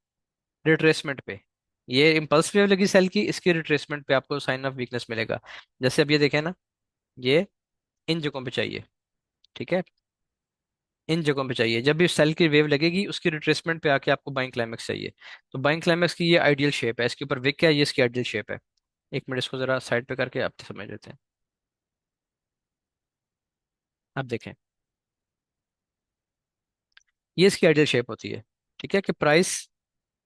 रिट्रेसमेंट पे, ये इम्पल्स वेव लगी सेल की, इसकी रिट्रेसमेंट पे आपको साइन ऑफ वीकनेस मिलेगा। जैसे अब ये देखें ना, ये इन जगहों पे चाहिए। ठीक है, इन जगहों पे चाहिए, जब भी सेल की वेव लगेगी उसकी रिट्रेसमेंट पे आके आपको बाइंग क्लाइमेक्स चाहिए। तो बाइंग क्लाइमेक्स की ये आइडियल शेप है, इसके ऊपर विक है, ये इसकी आइडियल शेप है। एक मिनट, इसको जरा साइड पे करके आप समझ लेते हैं। आप देखें, ये इसकी आइडियल शेप होती है। ठीक है, कि प्राइस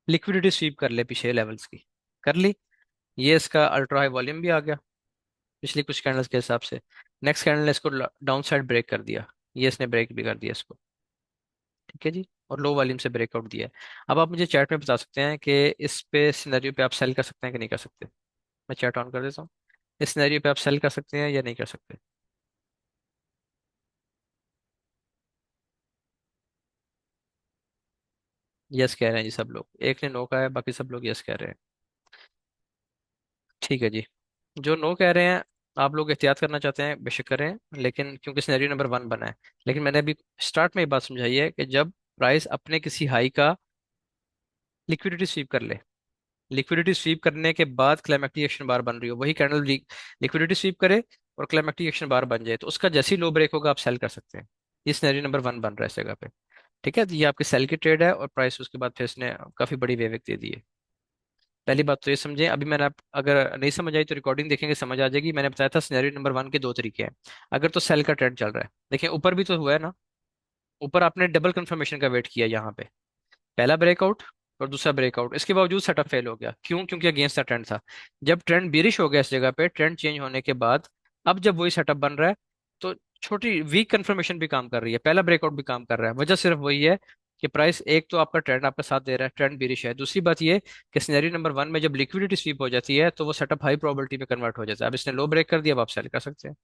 लिक्विडिटी स्वीप कर ले पीछे लेवल्स की, कर ली। ये इसका अल्ट्रा हाई वॉल्यूम भी आ गया पिछली कुछ कैंडल्स के हिसाब से। नेक्स्ट कैंडल ने इसको डाउन साइड ब्रेक कर दिया, ये इसने ब्रेक भी कर दिया इसको। ठीक है जी, और लो वॉल्यूम से ब्रेकआउट दिया है। अब आप मुझे चैट में बता सकते हैं कि इस पे सिनेरियो पे आप सेल कर सकते हैं कि नहीं कर सकते? मैं चैट ऑन कर देता हूँ। इस सिनेरियो पे आप सेल कर सकते हैं या नहीं कर सकते? यस कह रहे हैं जी सब लोग, एक ने नो कहा है, बाकी सब लोग यस कह रहे हैं। ठीक है जी। जो नो कह रहे हैं, आप लोग एहतियात करना चाहते हैं बेशक करें, लेकिन क्योंकि सिनेरियो नंबर 1 बना है। लेकिन मैंने अभी स्टार्ट में ये बात समझाई है कि जब प्राइस अपने किसी हाई का लिक्विडिटी स्वीप कर ले, लिक्विडिटी स्वीप करने के बाद क्लाइमेक्टिक एक्शन बार बन रही हो, वही कैंडल लिक्विडिटी स्वीप करे और क्लाइमेक्टिक एक्शन बार बन जाए, तो उसका जैसे ही लो ब्रेक होगा आप सेल कर सकते हैं। ये सिनेरियो नंबर 1 बन रहा है इस जगह पे। ठीक है, तो ये आपकी सेल की ट्रेड है, और प्राइस उसके बाद फिर इसने काफी बड़ी वेव दे दी है। पहली बात तो ये समझें, अभी मैंने आप अगर नहीं समझ आई तो रिकॉर्डिंग देखेंगे समझ आ जाएगी। मैंने बताया था सिनेरियो नंबर 1 के दो तरीके हैं। अगर तो सेल का ट्रेंड चल रहा है, देखिए ऊपर भी तो हुआ है ना, ऊपर आपने डबल कंफर्मेशन का वेट किया यहाँ पे, पहला ब्रेकआउट और दूसरा ब्रेकआउट, इसके बावजूद सेटअप फेल हो गया। क्यों? क्योंकि अगेंस्ट द ट्रेंड था। जब ट्रेंड बिरिश हो गया इस जगह पे, ट्रेंड चेंज होने के बाद अब जब वही सेटअप बन रहा है, तो छोटी वीक कंफर्मेशन भी काम कर रही है, पहला ब्रेकआउट भी काम कर रहा है। वजह सिर्फ वही है कि प्राइस, एक तो आपका ट्रेंड आपका साथ दे रहा है, ट्रेंड बिरिश है। दूसरी बात ये कि सिनेरियो नंबर 1 में जब लिक्विडिटी स्वीप हो जाती है तो वो सेटअप हाई प्रोबेबिलिटी में कन्वर्ट हो जाता है। अब इसने लो ब्रेक कर दिया, अब आप सेल कर सकते हैं।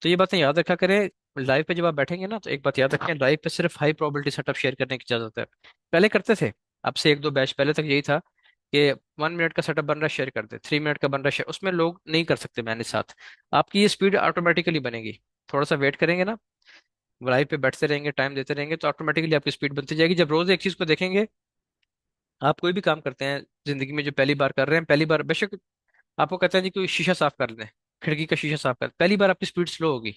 तो ये बातें याद रखा करें। लाइव पे जब आप बैठेंगे ना, तो एक बात याद रखें, लाइव पे सिर्फ हाई प्रोबेबिलिटी सेटअप शेयर करने की इजाजत है। पहले करते थे, अब से एक दो बैच पहले तक यही था कि 1 मिनट का सेटअप बन रहा है शेयर कर दे, 3 मिनट का बन रहा है शेयर, उसमें लोग नहीं कर सकते मैनेज साथ। आपकी ये स्पीड ऑटोमेटिकली बनेगी, थोड़ा सा वेट करेंगे ना, लाइव पे बैठते रहेंगे, टाइम देते रहेंगे, तो ऑटोमेटिकली आपकी स्पीड बनती जाएगी। जब रोज एक चीज को देखेंगे, आप कोई भी काम करते हैं जिंदगी में जो पहली बार कर रहे हैं, पहली बार बेशक आपको कहते हैं जी कोई शीशा साफ कर दें, खिड़की का शीशा साफ कर, पहली बार आपकी स्पीड स्लो होगी।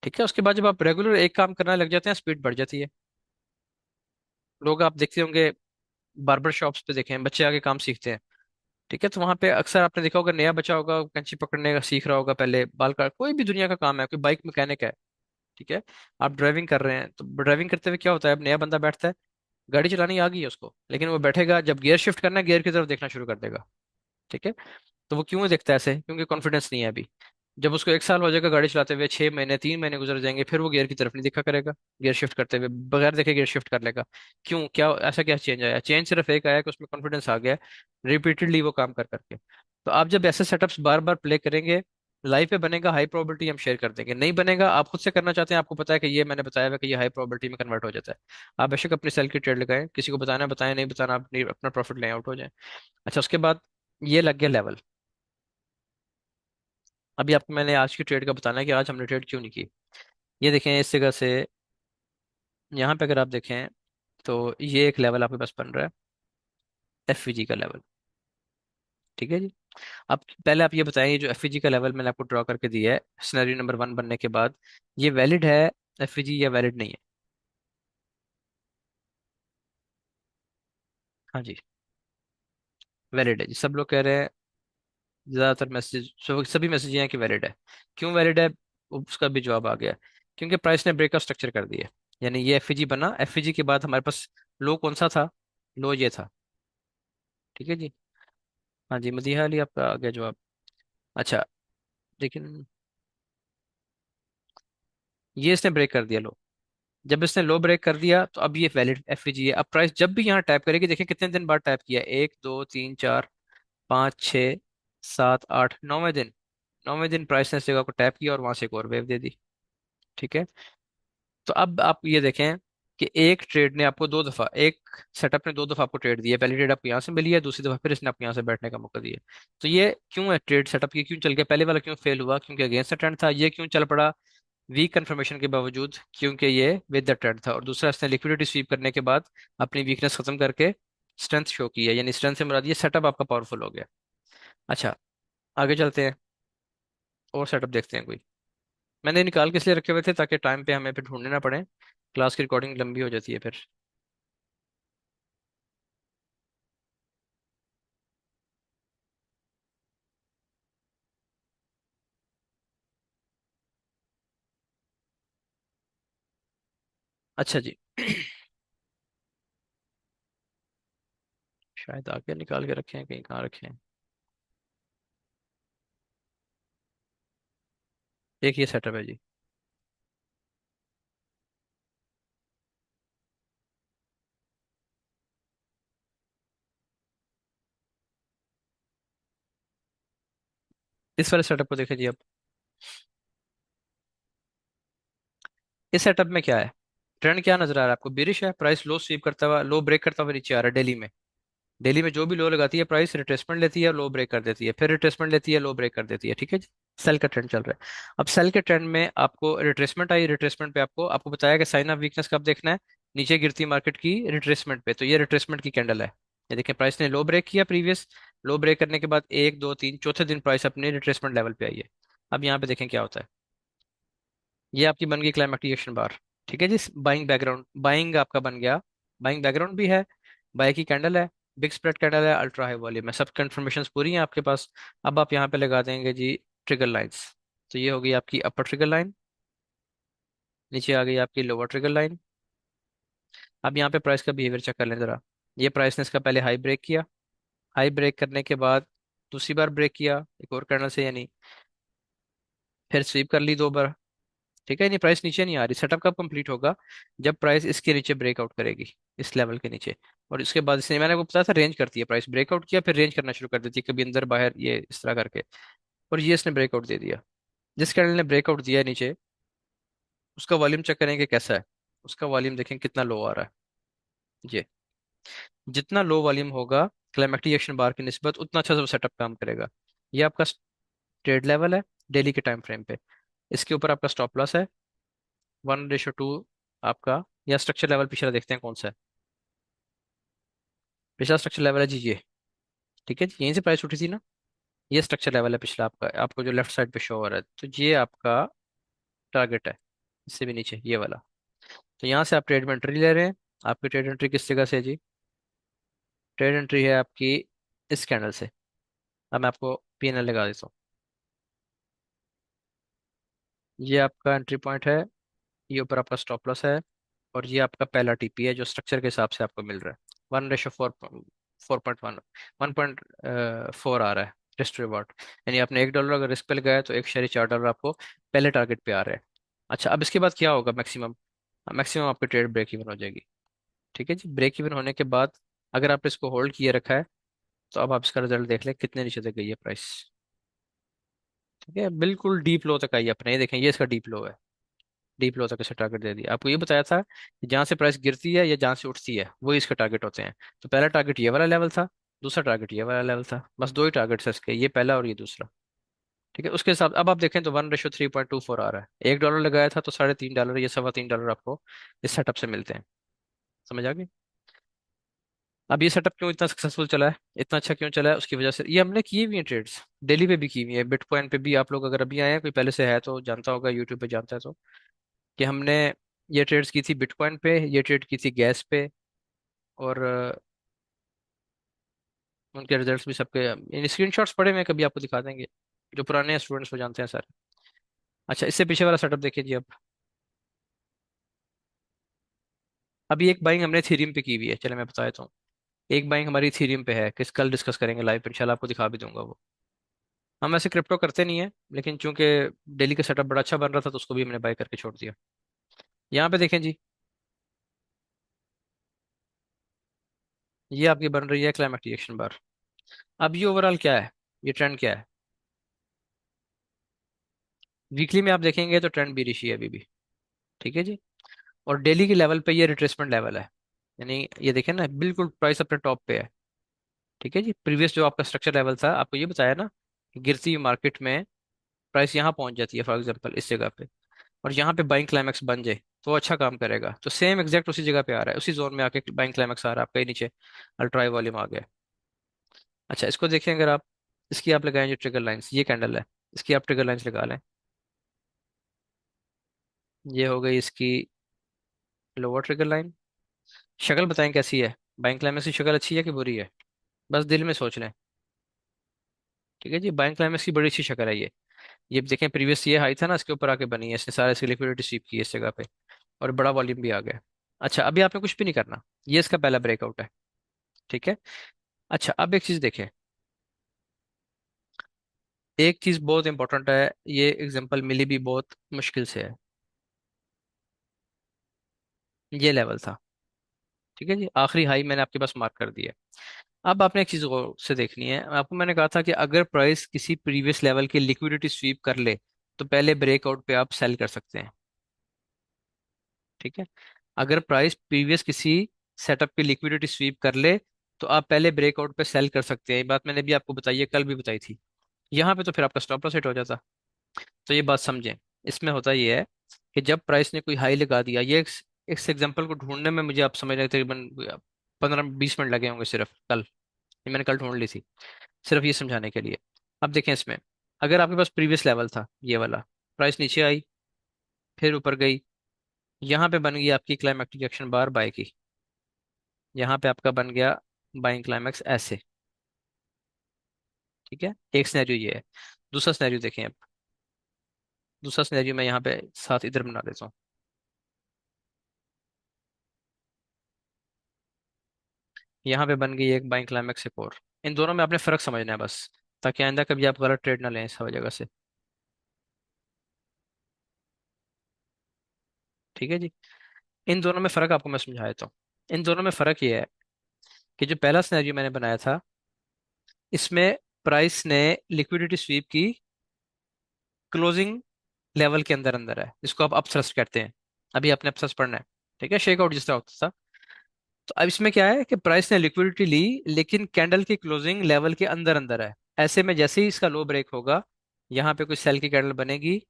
ठीक है, उसके बाद जब आप रेगुलर एक काम करने लग जाते हैं, स्पीड बढ़ जाती है। लोग आप देखते होंगे, बार्बर शॉप्स पे देखें, बच्चे आके काम सीखते हैं। ठीक है, तो वहां पे अक्सर आपने देखा होगा, नया बच्चा होगा, कैंची पकड़ने का सीख रहा होगा, पहले बाल काट, कोई भी दुनिया का काम है, कोई बाइक मैकेनिक है। ठीक है, आप ड्राइविंग कर रहे हैं, तो ड्राइविंग करते हुए क्या होता है, अब नया बंदा बैठता है, गाड़ी चलानी आ गई है उसको, लेकिन वो बैठेगा, जब गियर शिफ्ट करना है गियर की तरफ देखना शुरू कर देगा। ठीक है, तो वो क्यों देखता है ऐसे? क्योंकि कॉन्फिडेंस नहीं है अभी। जब उसको 1 साल हो जाएगा गाड़ी चलाते हुए, 6 महीने 3 महीने गुजर जाएंगे, फिर वो गियर की तरफ नहीं देखा करेगा, गियर शिफ्ट करते हुए बगैर देखे गियर शिफ्ट कर लेगा। क्यों? क्या ऐसा क्या चेंज आया? चेंज सिर्फ एक आया कि उसमें कॉन्फिडेंस आ गया, रिपीटेडली वो काम कर करके। तो आप जब ऐसे सेटअप्स बार बार प्ले करेंगे, लाइफ पे बनेगा हाई प्रोबेबिलिटी, हम शेयर कर देंगे। नहीं बनेगा, आप खुद से करना चाहते हैं, आपको पता है कि ये मैंने बताया हुआ कि ये हाई प्रोबेबिलिटी में कन्वर्ट हो जाता है, आप बेशक अपनी सेल की ट्रेड लगाएं, किसी को बताना बताएं, नहीं बताना, अपनी अपना प्रॉफिट ले आउट हो जाए। अच्छा, उसके बाद ये लग गया लेवल। अभी आपको मैंने आज की ट्रेड का बताना है कि आज हमने ट्रेड क्यों नहीं की। ये देखें इस जगह से, यहाँ पे अगर आप देखें, तो ये एक लेवल आपके पास बन रहा है, एफवीजी का लेवल। ठीक है जी। अब पहले आप ये बताएं, जो एफवीजी का लेवल मैंने आपको ड्रॉ करके दिया है सिनेरियो नंबर 1 बनने के बाद, ये वैलिड है एफवीजी या वैलिड नहीं है? हाँ जी, वैलिड है जी, सब लोग कह रहे हैं। ज्यादातर मैसेज, सभी मैसेज ये हैं कि वैलिड है। क्यों वैलिड है? उसका भी जवाब आ गया। क्योंकि प्राइस ने ब्रेकआउट स्ट्रक्चर कर दिया, यानी ये एफईजी बना, एफईजी के बाद हमारे पास लो कौन सा था? लो ये था। ठीक है जी। हाँ जी, मदीहा अली आपका आ गया जवाब। अच्छा, लेकिन ये इसने ब्रेक कर दिया लो। जब इसने लो ब्रेक कर दिया, तो अब ये वैलिड एफईजी है। अब प्राइस जब भी यहाँ टैप करेगी, देखिए कितने दिन बाद टैप किया, 1 2 3 4 5 6 7 8, 9वें दिन। 9वें दिन प्राइस ने इस जगह को टैप किया और वहां से एक और वेव दे दी। ठीक है, तो अब आप ये देखें कि एक ट्रेड ने आपको दो दफा, एक सेटअप ने दो दफा आपको ट्रेड दिया, पहली ट्रेड आपको यहाँ से मिली है, दूसरी दफा फिर इसने आपको यहाँ से बैठने का मौका दिया। तो ये क्यों है? ट्रेड सेटअप ये क्यों चल गया? पहले वाला क्यों फेल हुआ? क्योंकि अगेंस्ट द ट्रेंड था। ये क्यों चल पड़ा वीक कंफर्मेशन के बावजूद? क्योंकि ये विद द ट्रेंड था। और दूसरा, इसने लिक्विडिटी स्वीप करने के बाद अपनी वीकनेस खत्म करके स्ट्रेंथ शो की है, यानी स्ट्रेंथ से मुराद ये सेटअप आपका पावरफुल हो गया। अच्छा, आगे चलते हैं और सेटअप देखते हैं कोई। मैंने निकाल के इसलिए रखे हुए थे ताकि टाइम पे हमें फिर ढूंढने ना पड़े, क्लास की रिकॉर्डिंग लंबी हो जाती है फिर। अच्छा जी। शायद आगे निकाल के रखे हैं, कहीं कहाँ रखे हैं। एक ये सेटअप है जी। इस वाले सेटअप को देखें जी। अब इस सेटअप में क्या है, ट्रेंड क्या नजर आ रहा है आपको? बेरिश है, प्राइस लो स्वीप करता हुआ, लो ब्रेक करता हुआ नीचे आ रहा है डेली में। डेली में जो भी लो लगाती है प्राइस, रिट्रेसमेंट लेती है, लो ब्रेक कर देती है, फिर रिट्रेसमेंट लेती है, लो ब्रेक कर देती है, ठीक है जी। सेल का ट्रेंड चल रहा है। अब सेल के ट्रेंड में आपको रिट्रेसमेंट आई, रिट्रेसमेंट पे आपको आपको बताया कि साइन ऑफ वीकनेस कब देखना है? नीचे गिरती मार्केट की रिट्रेसमेंट पे, तो ये रिट्रेसमेंट की कैंडल है। ये देखें, प्राइस ने लो ब्रेक किया प्रीवियस, लो ब्रेक करने के बाद एक दो तीन चौथे दिन प्राइस अपने रिट्रेसमेंट लेवल पे आई है। अब यहाँ पे देखें क्या होता है। ये आपकी बन गई क्लाइमेक्टिक एक्शन बार, ठीक है जी। बाइंग बैकग्राउंड, बाइंग आपका बन गया, बाइंग बैकग्राउंड भी है, बाय की कैंडल है, बिग स्प्रेड कैंडल है, अल्ट्रा हाई वॉल्यूम है, सब कंफर्मेशन पूरी हैं आपके पास। अब आप यहाँ पे लगा देंगे जी ट्रिगर लाइंस। तो ये होगी आपकी अपर ट्रिगर लाइन, नीचे आ गई आपकी लोअर ट्रिगर लाइन। अब यहाँ पे प्राइस का बिहेवियर चेक कर लें जरा। ये प्राइस ने इसका पहले हाई ब्रेक किया, हाई ब्रेक करने के बाद दूसरी बार ब्रेक किया एक और कैंडल से, यानी फिर स्वीप कर ली दो बार, ठीक है। नहीं, प्राइस नीचे नहीं आ रही। सेटअप कब कंप्लीट होगा? जब प्राइस इसके नीचे ब्रेकआउट करेगी, इस लेवल के नीचे। और इसके बाद इसने, मैंने आपको बताया था, रेंज करती है प्राइस, ब्रेकआउट किया फिर रेंज करना शुरू कर देती है, कभी अंदर बाहर, ये इस तरह करके। और ये इसने ब्रेकआउट दे दिया। जिस कैंडल ने ब्रेकआउट दिया है नीचे, उसका वॉल्यूम चेक करेंगे कैसा है। उसका वॉल्यूम देखें कितना लो आ रहा है। ये जितना लो वॉल्यूम होगा क्लाइमेक्टिक एक्शन बार की निस्बत, उतना अच्छा सेटअप काम करेगा। ये आपका ट्रेड लेवल है डेली के टाइम फ्रेम पे। इसके ऊपर आपका स्टॉप लॉस है 1:2 आपका। या स्ट्रक्चर लेवल पिछला देखते हैं कौन सा है। पिछला स्ट्रक्चर लेवल है जी ये, ठीक है जी, यहीं से प्राइस उठी थी ना। ये स्ट्रक्चर लेवल है पिछला आपका, आपको जो लेफ्ट साइड पे शो हो रहा है, तो ये आपका टारगेट है। इससे भी नीचे ये वाला। तो यहाँ से आप ट्रेड में एंट्री ले रहे हैं। आपकी ट्रेड एंट्री किस जगह से है जी? ट्रेड एंट्री है आपकी इस कैंडल से। अब मैं आपको पीएनएल लगा देता हूँ। ये आपका एंट्री पॉइंट है, ये ऊपर आपका स्टॉप लॉस है, और ये आपका पहला टीपी है जो स्ट्रक्चर के हिसाब से आपको मिल रहा है। 1:4, 4.1, 1.4 आ रहा है रिस्क रिवॉर्ड। यानी आपने $1 अगर रिस्क पे लगाया तो एक शेयर $4 आपको पहले टारगेट पे आ रहे हैं। अच्छा, अब इसके बाद क्या होगा? मैक्सिमम, मैक्सिमम आपकी ट्रेड ब्रेक इवन हो जाएगी, ठीक है जी। ब्रेक इवन होने के बाद अगर आपने इसको होल्ड किए रखा है, तो अब आप इसका रिजल्ट देख लें कितने नीचे तक गई है प्राइस। ठीक है, बिल्कुल डीप लो तक आई है अपने, ये देखें ये इसका डीप लो है। डीप लो तक इसे टारगेट दे दिया। आपको ये बताया था कि जहाँ से प्राइस गिरती है या जहाँ से उठती है वही इसका टारगेट होते हैं। तो पहला टारगेट ये वाला लेवल था, दूसरा टारगेट ये वाला लेवल था, बस दो ही टारगेट्स है इसके, ये पहला और ये दूसरा। ठीक है, उसके हिसाब अब आप देखें तो 1:3.24 आ रहा है। $1 लगाया था तो $3.5 या $3.25 आपको इस सेटअप से मिलते हैं। समझ आ गई? अब ये सेटअप क्यों इतना सक्सेसफुल चला है, इतना अच्छा क्यों चला है? उसकी वजह से ये हमने किए हुई हैं ट्रेड्स, डेली पे भी की हुई है, बिटकॉइन पे भी। आप लोग अगर अभी आए हैं, कोई पहले से है तो जानता होगा, यूट्यूब पे जानता है तो, कि हमने ये ट्रेड्स की थी बिटकॉइन पे, ये ट्रेड की थी गैस पे। और उनके रिजल्ट्स भी सबके स्क्रीनशॉट्स पड़े हुए हैं, कभी आपको दिखा देंगे। जो पुराने स्टूडेंट्स वो जानते हैं सर। अच्छा, इससे पीछे वाला सेटअप देखिए जी। अब अभी एक बाइंग हमने थीरियम पे की हुई है, चले मैं बता देता हूँ। एक बाइंग हमारी थीरियम पे है, किस कल डिस्कस करेंगे लाइव पे इंशाल्लाह, आपको दिखा भी दूंगा वो। हम ऐसे क्रिप्टो करते नहीं है, लेकिन चूंकि डेली का सेटअप बड़ा अच्छा बन रहा था तो उसको भी हमने बाय करके छोड़ दिया। यहाँ पे देखें जी, ये आपकी बन रही है क्लाइमेक्टिक एक्शन बार। अब ये ओवरऑल क्या है, ये ट्रेंड क्या है? वीकली में आप देखेंगे तो ट्रेंड भी ऋषि है अभी भी, ठीक है जी। और डेली के लेवल पे ये रिट्रेसमेंट लेवल है, यानी ये देखें ना, बिल्कुल प्राइस अपने टॉप पे है। ठीक है जी, प्रीवियस जो आपका स्ट्रक्चर लेवल था, आपको ये बताया ना कि गिरती हुई मार्केट में प्राइस यहाँ पहुंच जाती है, फॉर एग्जांपल इस जगह पे, और यहाँ पे बाइंग क्लाइमैक्स बन जाए तो वो अच्छा काम करेगा। तो सेम एग्जैक्ट उसी जगह पे आ रहा है, उसी जोन में आके बाइंग क्लाइमैक्स आ रहा है आपका, ही नीचे अल्ट्रा वॉल्यूम आ गया। अच्छा, इसको देखें अगर आप, इसकी आप लगाएं जो ट्रिगर लाइंस, ये कैंडल है, इसकी आप ट्रिगर लाइंस लगा लें। ये हो गई इसकी लोअर ट्रिगर लाइन। शक्ल बताएं कैसी है? बाइंग क्लाइमैक्स की शक्ल अच्छी है कि बुरी है? बस दिल में सोच लें। ठीक है जी, बाइंग क्लाइमैक्स की बड़ी अच्छी शक्ल है ये देखें, प्रीवियस ये हाई था ना, इसके ऊपर आके बनी है, इसने सारे इसकी लिक्विडिटी स्वीप की है इस जगह पे, और बड़ा वॉल्यूम भी आ गया। अच्छा, अभी आपने कुछ भी नहीं करना, ये इसका पहला ब्रेकआउट है, ठीक है। अच्छा, अब एक चीज देखें, एक चीज बहुत इंपॉर्टेंट है, ये एग्जांपल मिली भी बहुत मुश्किल से है। ये लेवल था, ठीक है जी, आखिरी हाई मैंने आपके पास मार्क कर दिया। अब आपने एक चीज गौर से देखनी है, आपको मैंने कहा था कि अगर प्राइस किसी प्रीवियस लेवल की लिक्विडिटी स्वीप कर ले तो पहले ब्रेकआउट पे आप सेल कर सकते हैं, ठीक है। अगर प्राइस प्रीवियस किसी सेटअप की लिक्विडिटी स्वीप कर ले तो आप पहले ब्रेकआउट पे सेल कर सकते हैं। ये बात मैंने भी आपको बताई है, कल भी बताई थी। यहाँ पे तो फिर आपका स्टॉप लॉस हिट हो जाता। तो ये बात समझें। इसमें होता ये है कि जब प्राइस ने कोई हाई लगा दिया, ये इस एग्जांपल को ढूंढने में मुझे आप समझ रहे तकरीबन 15-20 मिनट लगे होंगे सिर्फ कल। ये मैंने कल ढूंढ ली थी सिर्फ ये समझाने के लिए। अब देखें इसमें, अगर आपके पास प्रीवियस लेवल था ये वाला, प्राइस नीचे आई, फिर ऊपर गई, यहाँ पे बन गई आपकी क्लाइमैक्टिक एक्शन बार बाय की। यहाँ पे आपका बन गया बाइंग क्लाइमैक्स ऐसे। ठीक है, एक सिनेरियो ये है। दूसरा सिनेरियो देखें अब। दूसरा सिनेरियो मैं यहाँ पे साथ इधर बना देता हूँ। यहाँ पे बन गई एक बाइंग क्लाइमैक्स एक और। इन दोनों में आपने फर्क समझना है बस, ताकि आइंदा कभी आप गलत ट्रेड ना लें इस जगह से। ठीक है जी। इन दोनों में फर्क आपको मैं समझा देता हूँ। इन दोनों में फर्क ये है कि जो पहला सिनेरियो मैंने बनाया था, इसमें प्राइस ने लिक्विडिटी स्वीप की क्लोजिंग लेवल के अंदर अंदर है, जिसको आप अपथ्रस्ट कहते हैं। अभी आपने अपथ्रस्ट पढ़ना है। ठीक है, शेक आउट जिस तरह होता था। तो अब इसमें क्या है कि प्राइस ने लिक्विडिटी ली, लेकिन कैंडल की क्लोजिंग लेवल के अंदर अंदर है। ऐसे में जैसे ही इसका लो ब्रेक होगा, यहाँ पे कोई सेल की कैंडल बनेगी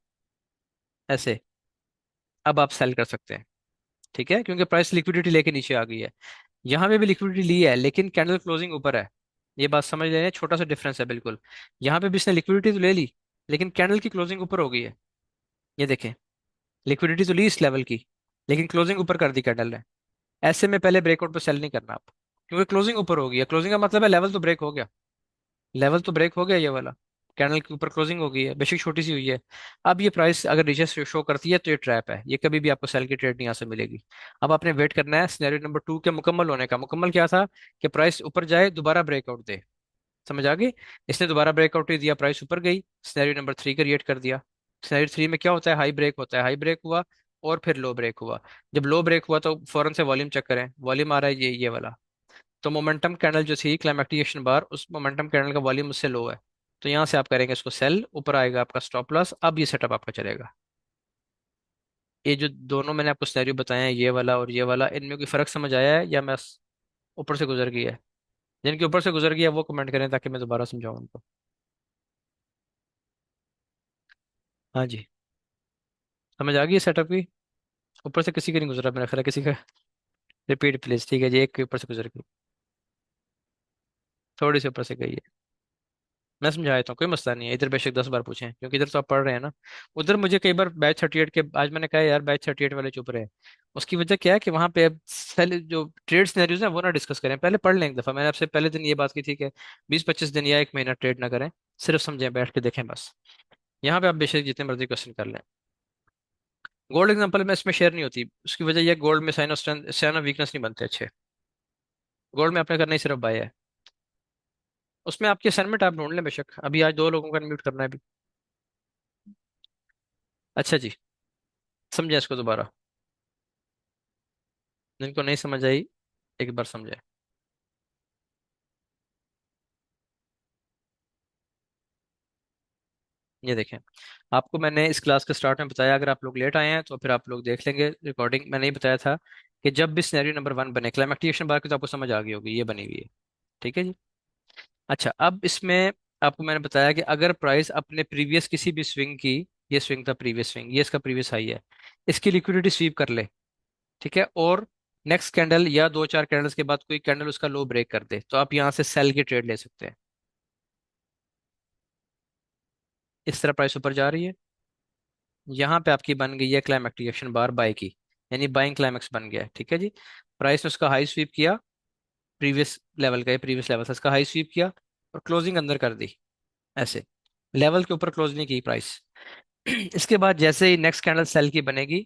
ऐसे। अब आप सेल कर सकते हैं। ठीक है, क्योंकि प्राइस लिक्विडिटी लेके नीचे आ गई है। यहाँ पे भी लिक्विडिटी ली है, लेकिन कैंडल क्लोजिंग ऊपर है। ये बात समझ लेना, छोटा सा डिफरेंस है बिल्कुल। यहाँ पे भी इसने लिक्विडिटी तो ले ली, लेकिन कैंडल की क्लोजिंग ऊपर हो गई है। ये देखें, लिक्विडिटी तो ली इस लेवल की, लेकिन क्लोजिंग ऊपर कर दी कैंडल ने। ऐसे में पहले ब्रेकआउट पे सेल नहीं करना आप, क्योंकि क्लोजिंग ऊपर हो गई है। क्लोजिंग का मतलब है लेवल तो ब्रेक हो गया। लेवल तो ब्रेक हो गया ये वाला। कैंडल के ऊपर क्लोजिंग हो गई है, बेशक छोटी सी हुई है। अब ये प्राइस अगर नीचे शो करती है तो ये ट्रैप है, ये कभी भी आपको सेल की ट्रेड नहीं यहाँ से मिलेगी। अब आपने वेट करना है सिनेरियो नंबर 2 के मुकम्मल होने का। मुकम्मल क्या था कि प्राइस ऊपर जाए, दोबारा ब्रेकआउट दे। समझ आ गई? इसने दोबारा ब्रेकआउट ही दिया, प्राइस ऊपर गई, सिनेरियो नंबर 3 क्रिएट कर दिया। सिनेरियो 3 में क्या होता है, हाई ब्रेक होता है। हाई ब्रेक हुआ और फिर लो ब्रेक हुआ। जब लो ब्रेक हुआ तो फौरन से वॉल्यूम चेक करें। वॉल्यूम आ रहा है ये वाला। तो मोमेंटम कैंडल जो थी क्लाइमैक्टिक बार, उस मोमेंटम कैंडल का वॉल्यूम उससे लो है। तो यहाँ से आप करेंगे इसको सेल, ऊपर आएगा आपका स्टॉप लॉस। अब ये सेटअप आपका चलेगा। ये जो दोनों मैंने आपको सिनेरियो बताए हैं, ये वाला और ये वाला, इनमें कोई फर्क समझ आया है या मैं ऊपर से गुजर गई है? जिनके ऊपर से गुजर गया वो कमेंट करें ताकि मैं दोबारा समझाऊं उनको। हाँ जी, समझ आ गई सेटअप की? ऊपर से किसी का नहीं गुजरा मेरा ख्याल है, किसी का? Repeat please. ठीक है जी, एक के ऊपर से गुजर गई, थोड़ी सी ऊपर से गई है। मैं समझा देता हूँ, कोई मसला नहीं है। इधर बेशक 10 बार पूछें, क्योंकि इधर तो आप पढ़ रहे हैं ना। उधर मुझे कई बार बैच 38 के, आज मैंने कहा यार बैच 38 वाले चुप रहे। उसकी वजह क्या है कि वहां पे अब पहले जो ट्रेड सिनेरियोज हैं वो ना डिस्कस करें, पहले पढ़ लें एक दफा। मैंने आपसे पहले दिन ये बात की थी कि 20-25 दिन या एक महीना ट्रेड ना करें, सिर्फ समझें, बैठ के देखें बस। यहाँ पे आप बेशक जितने मर्जी क्वेश्चन कर लें। गोल्ड एग्जांपल में इसमें शेयर नहीं होती, उसकी वजह यह गोल्ड में sign of strength, sign of weakness नहीं बनते अच्छे। गोल्ड में आपने करना ही सिर्फ बाय है। उसमें आपके असाइनमेंट आप ढूंढ लें बेशक, अभी आज 2 लोगों का म्यूट करना है अभी। अच्छा जी, समझे इसको दोबारा? जिनको नहीं समझ आई, एक बार समझे। ये देखें, आपको मैंने इस क्लास के स्टार्ट में बताया, अगर आप लोग लेट आए हैं तो फिर आप लोग देख लेंगे रिकॉर्डिंग। मैंने ये बताया था कि जब भी सिनेरियो नंबर 1 बने, क्लाइमेक्टिकेशन बार की, तो आपको समझ आ गई होगी, ये बनी हुई है। ठीक है जी। अच्छा, अब इसमें आपको मैंने बताया कि अगर प्राइस अपने प्रीवियस किसी भी स्विंग की, ये स्विंग था प्रीवियस स्विंग, ये इसका प्रीवियस हाई है, इसकी लिक्विडिटी स्वीप कर ले। ठीक है, और नेक्स्ट कैंडल या 2-4 कैंडल्स के बाद कोई कैंडल उसका लो ब्रेक कर दे, तो आप यहाँ से सेल की ट्रेड ले सकते हैं। इस तरह प्राइस ऊपर जा रही है, यहाँ पे आपकी बन गई है क्लाइमैक्टिक एक्शन बार बाय की, यानी बाइंग क्लाइमैक्स बन गया है। ठीक है जी। प्राइस ने उसका हाई स्वीप किया, प्रीवियस लेवल का, प्रीवियस लेवल था, इसका हाई स्वीप किया और क्लोजिंग अंदर कर दी ऐसे। लेवल के ऊपर क्लोज नहीं की प्राइस। इसके बाद जैसे ही नेक्स्ट कैंडल सेल की बनेगी,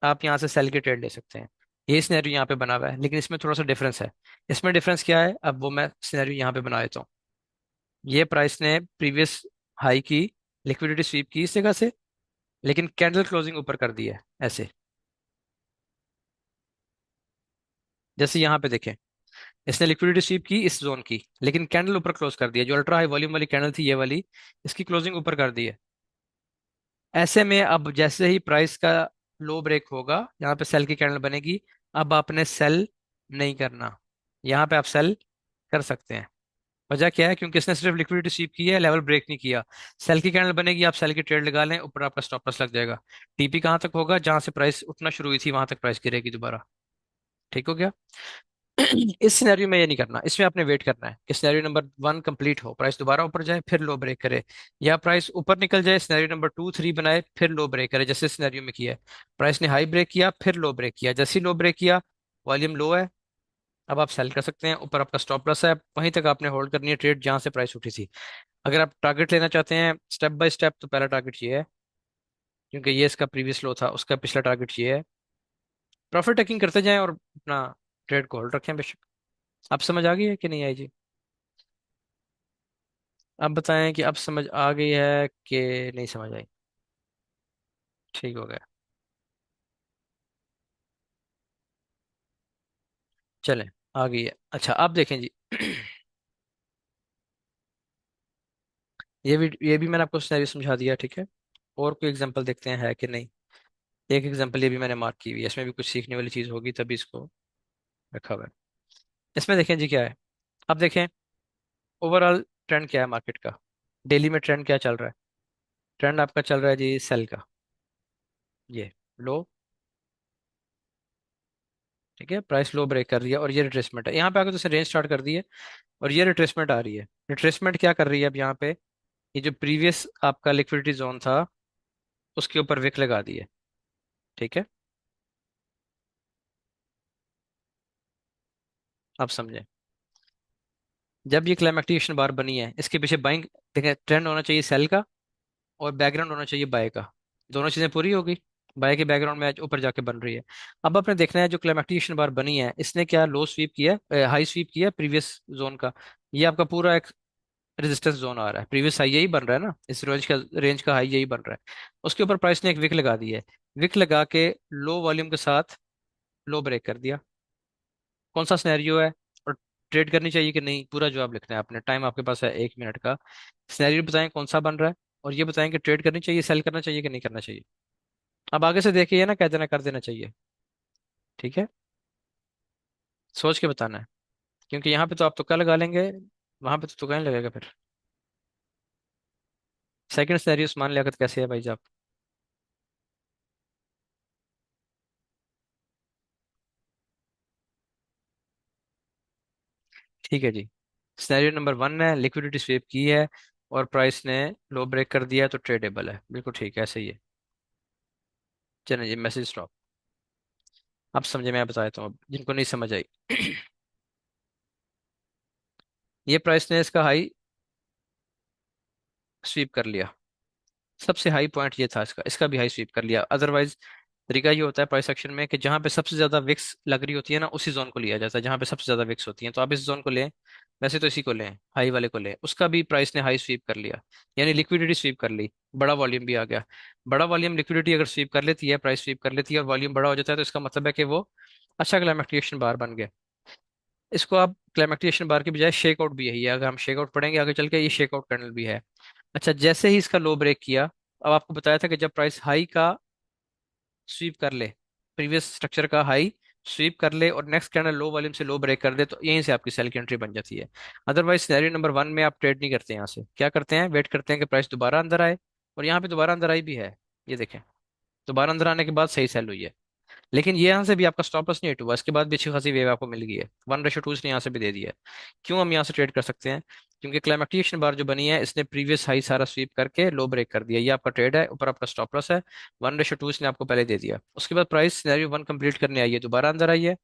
आप यहाँ से सेल की ट्रेड ले सकते हैं। ये सिनेरियो यहाँ पे बना हुआ है, लेकिन इसमें थोड़ा सा डिफरेंस है। इसमें डिफरेंस क्या है, अब वो मैं सिनेरियो यहाँ पे बना देता हूँ। ये प्राइस ने प्रीवियस हाई की लिक्विडिटी स्वीप की इस जगह से, लेकिन कैंडल क्लोजिंग ऊपर कर दी है ऐसे। जैसे यहाँ पे देखें, इसने लिक्विडिटी स्वीप की इस जोन की, लेकिन कैंडल ऊपर क्लोज कर दिया। जो अल्ट्रा हाई वॉल्यूम वाली कैंडल थी ये वाली, इसकी क्लोजिंग ऊपर कर दी है। ऐसे में अब जैसे ही प्राइस का लो ब्रेक होगा, यहाँ पे सेल की कैंडल बनेगी। अब आपने सेल नहीं करना, यहाँ पे आप सेल कर सकते हैं। वजह क्या है? क्योंकि इसने सिर्फ लिक्विडिटी स्वीप की है, लेवल ब्रेक नहीं किया। सेल की कैंडल बनेगी, आप सेल की ट्रेड लगा लें, ऊपर आपका स्टॉप लॉस लग जाएगा। टीपी कहाँ तक होगा? जहां से प्राइस उठना शुरू हुई थी वहां तक प्राइस गिरेगी दोबारा। ठीक हो गया? इस सिनेरियो में ये नहीं करना, इसमें आपने वेट करना है कि सिनेरियो नंबर 1 कंप्लीट हो, प्राइस दोबारा ऊपर जाए फिर लो ब्रेक करे, या प्राइस ऊपर निकल जाए, सिनेरियो नंबर 2 3 बनाए फिर लो ब्रेक करे, जैसे सिनेरियो में किया है। प्राइस ने हाई ब्रेक किया फिर लो ब्रेक किया, जैसे ही लो ब्रेक किया वॉल्यूम लो है, अब आप सेल कर सकते हैं, ऊपर आपका स्टॉप लॉस है, वहीं तक आपने होल्ड करनी है ट्रेड जहां से प्राइस उठी थी। अगर आप टारगेट लेना चाहते हैं स्टेप बाय स्टेप, तो पहला टारगेट ये है, क्योंकि ये इसका प्रीवियस लो था, उसका पिछला टारगेट ये है। प्रॉफिट टेकिंग करते जाएं और अपना ट्रेड को होल्ड रखें बेशक। आप समझ आ गई है कि नहीं आई जी? आप बताएं कि अब समझ आ गई है कि नहीं समझ आई? ठीक हो गया। चलें, आ गई है। अच्छा आप देखें जी। ये भी मैंने आपको सिनेरियो समझा दिया, ठीक है। और कोई एग्जांपल देखते हैं है कि नहीं। एक एग्जांपल ये भी मैंने मार्क की हुई है, इसमें भी कुछ सीखने वाली चीज़ होगी तभी इसको रखा हुआ है। इसमें देखें जी क्या है। अब देखें ओवरऑल ट्रेंड क्या है मार्केट का। डेली में ट्रेंड क्या चल रहा है? ट्रेंड आपका चल रहा है जी सेल का, ये लो, ठीक है। प्राइस लो ब्रेक कर रही है और ये रिट्रेसमेंट है, यहाँ पे आकर तो रेंज स्टार्ट कर दी है और ये रिट्रेसमेंट आ रही है। रिट्रेसमेंट क्या कर रही है अब यहाँ पे? ये जो प्रीवियस आपका लिक्विडिटी जोन था उसके ऊपर विक लगा दी है, ठीक है। आप समझे? जब ये क्लाइमेक्टिवेशन बार बनी है, इसके पीछे बाइंग, देखें ट्रेंड होना चाहिए सेल का और बैकग्राउंड होना चाहिए बाय का। दोनों चीजें पूरी हो गई, बाय के बैकग्राउंड में आज ऊपर जाके बन रही है। अब आपने देखना है जो क्लाइमेक्टिवेशन बार बनी है इसने क्या लो स्वीप किया, हाई स्वीप किया प्रीवियस जोन का। ये आपका पूरा एक रेजिस्टेंस जोन आ रहा है, प्रीवियस हाई यही बन रहा है ना, इस रेंज का हाई यही बन रहा है। उसके ऊपर प्राइस ने एक विक लगा दी है, विक लगा के लो वॉल्यूम के साथ लो ब्रेक कर दिया। कौन सा सिनेरियो है और ट्रेड करनी चाहिए कि नहीं, पूरा जवाब लिखना है आपने, टाइम आपके पास है 1 मिनट का। सिनेरियो बताएं कौन सा बन रहा है, और ये बताएं कि ट्रेड करनी चाहिए, सेल करना चाहिए कि नहीं करना चाहिए। अब आगे से देखिए ना, कह देना कर देना चाहिए, ठीक है। सोच के बताना है, क्योंकि यहाँ पे तो आप तुक्का लगा लेंगे, वहां पे तो तुक्का नहीं लगेगा फिर। सेकंड सिनेरियो मान लियाकत कैसे है भाई साहब? ठीक है जी। सिनेरियो नंबर 1 है, लिक्विडिटी स्वीप की है और प्राइस ने लो ब्रेक कर दिया है, तो ट्रेडेबल है, बिल्कुल ठीक है, ऐसे ही है। चलिए जी, मैसेज स्टॉप। आप समझे? मैं बता देता हूँ अब जिनको नहीं समझ आई। ये प्राइस ने इसका हाई स्वीप कर लिया, सबसे हाई पॉइंट ये था इसका, इसका भी हाई स्वीप कर लिया। अदरवाइज तरीका ये होता है प्राइस एक्शन में कि जहां पे सबसे ज्यादा विक्स लग रही होती है ना, उसी जोन को लिया जाता है जहां पे सबसे ज्यादा विक्स होती हैं, तो आप इस जोन को लें। वैसे तो इसी को लें, हाई वाले को लें, उसका भी प्राइस ने हाई स्वीप कर लिया, यानी लिक्विडिटी स्वीप कर ली, बड़ा वॉल्यूम भी आ गया। बड़ा वॉल्यूम लिक्विडिटी अगर स्वीप कर लेती है, प्राइस स्वीप कर लेती है और वॉल्यूम बड़ा हो जाता है, तो इसका मतलब है कि वो अच्छा क्लाइमेक्टिवेशन बार बन गया। इसको आप क्लाइमेक्टिवेशन बार की बजाय शेक आउट भी यही है, अगर हम शेक आउट पढ़ेंगे आगे चल के, ये शेक आउट कर्नल भी है। अच्छा, जैसे ही इसका लो ब्रेक किया, अब आपको बताया था कि जब प्राइस हाई का स्वीप कर ले, प्रीवियस स्ट्रक्चर का हाई स्वीप कर ले और नेक्स्ट कैंडल लो वॉल्यूम से लो ब्रेक कर दे, तो यहीं से आपकी सेल की एंट्री बन जाती है। अदरवाइज सिनेरियो नंबर 1 में आप ट्रेड नहीं करते, यहाँ से क्या करते हैं, वेट करते हैं कि प्राइस दोबारा अंदर आए, और यहाँ पे दोबारा अंदर आई भी है, ये देखें। दोबारा अंदर आने के बाद सही सेल हुई है, लेकिन ये यहाँ से भी आपका स्टॉप लॉस नहीं हिट हुआ, इसके बाद भी अच्छी खासी वेव आपको मिल गई है, 1:2 इसने यहाँ से भी दे दिया है। क्यों हम यहाँ से ट्रेड कर सकते हैं? क्योंकि क्लाइमेक्टिवेशन बार जो बनी है इसने प्रीवियस हाई सारा स्वीप करके लो ब्रेक कर दिया, ये आपका ट्रेड है, ऊपर आपका स्टॉप लॉस है। 1:2 इसने आपको पहले दे दिया, उसके बाद प्राइस सिनेरियो 1 कंप्लीट करने आई है, दोबारा अंदर आई है,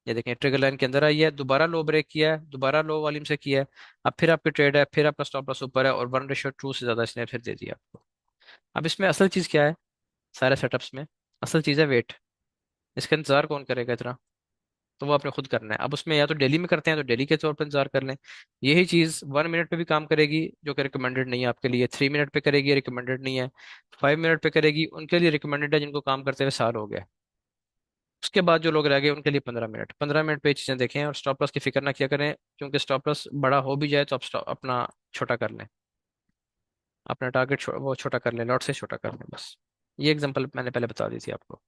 ये देखें ट्रिगर लाइन के अंदर आई है, दोबारा लो ब्रेक किया है, दोबारा लो वॉल्यूम से किया है। अब फिर आपकी ट्रेड है, फिर आपका स्टॉप लॉस ऊपर है और 1:2 से ज्यादा इसने फिर दे दिया आपको। अब इसमें असल चीज क्या है? सारे सेटअप्स में असल चीज है वेट। इसका इंतजार कौन करेगा इतना? तो वो आपने खुद करना है। अब उसमें या तो डेली में करते हैं तो डेली के तौर पर इंतजार कर लें, यही चीज़ 1 मिनट पे भी काम करेगी, जो कि रिकमेंडेड नहीं है आपके लिए। 3 मिनट पे करेगी, रिकमेंडेड नहीं है। 5 मिनट पे करेगी, उनके लिए रिकमेंडेड है जिनको काम करते हुए साल हो गया। उसके बाद जो लोग रह गए उनके लिए 15 मिनट, 15 मिनट पे ये चीज़ें देखें और स्टॉप लॉस की फिक्र ना किया करें, क्योंकि स्टॉप लॉस बड़ा हो भी जाए तो आप अपना छोटा कर लें, अपना टारगेट वो छोटा कर लें, लॉट से छोटा कर लें बस। ये एग्जांपल मैंने पहले बता दी थी आपको।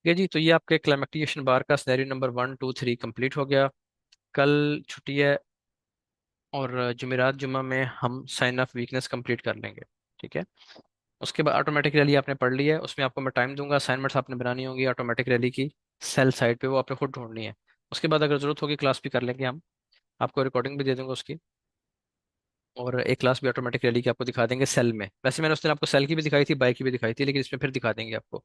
ठीक है जी, तो ये आपके क्लाइमेक्टिकेशन बार का सिनेरियो नंबर 1 2 3 कंप्लीट हो गया। कल छुट्टी है, और जुमेरात जुम्मा में हम साइन ऑफ वीकनेस कंप्लीट कर लेंगे। ठीक है। उसके बाद ऑटोमेटिक रैली आपने पढ़ ली है, उसमें आपको मैं टाइम दूंगा, असाइनमेंट्स आपने बनानी होंगी ऑटोमेटिक रैली की सेल साइड पे, वो आपने खुद ढूंढनी है। उसके बाद अगर जरूरत होगी क्लास भी कर लेंगे हम, आपको रिकॉर्डिंग भी दे दूंगा उसकी, और एक क्लास भी ऑटोमेटिक रैली की आपको दिखा देंगे सेल में। वैसे मैंने उस दिन आपको सेल की भी दिखाई थी, बाइक की भी दिखाई थी, लेकिन इसमें फिर दिखा देंगे आपको।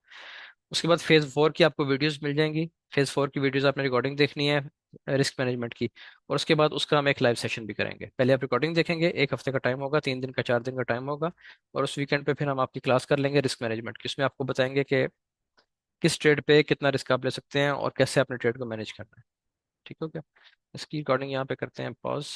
उसके बाद फेज़ 4 की आपको वीडियोस मिल जाएंगी। फेज़ 4 की वीडियोस आपने रिकॉर्डिंग देखनी है रिस्क मैनेजमेंट की, और उसके बाद उसका हम एक लाइव सेशन भी करेंगे। पहले आप रिकॉर्डिंग देखेंगे, 1 हफ्ते का टाइम होगा, 3 दिन का 4 दिन का टाइम होगा, और उस वीकेंड पे फिर हम आपकी क्लास कर लेंगे रिस्क मैनेजमेंट की। उसमें आपको बताएंगे कि किस ट्रेड पे कितना रिस्क आप ले सकते हैं और कैसे अपने ट्रेड को मैनेज करना है। ठीक हो गया। इसकी रिकॉर्डिंग यहाँ पे करते हैं पॉज।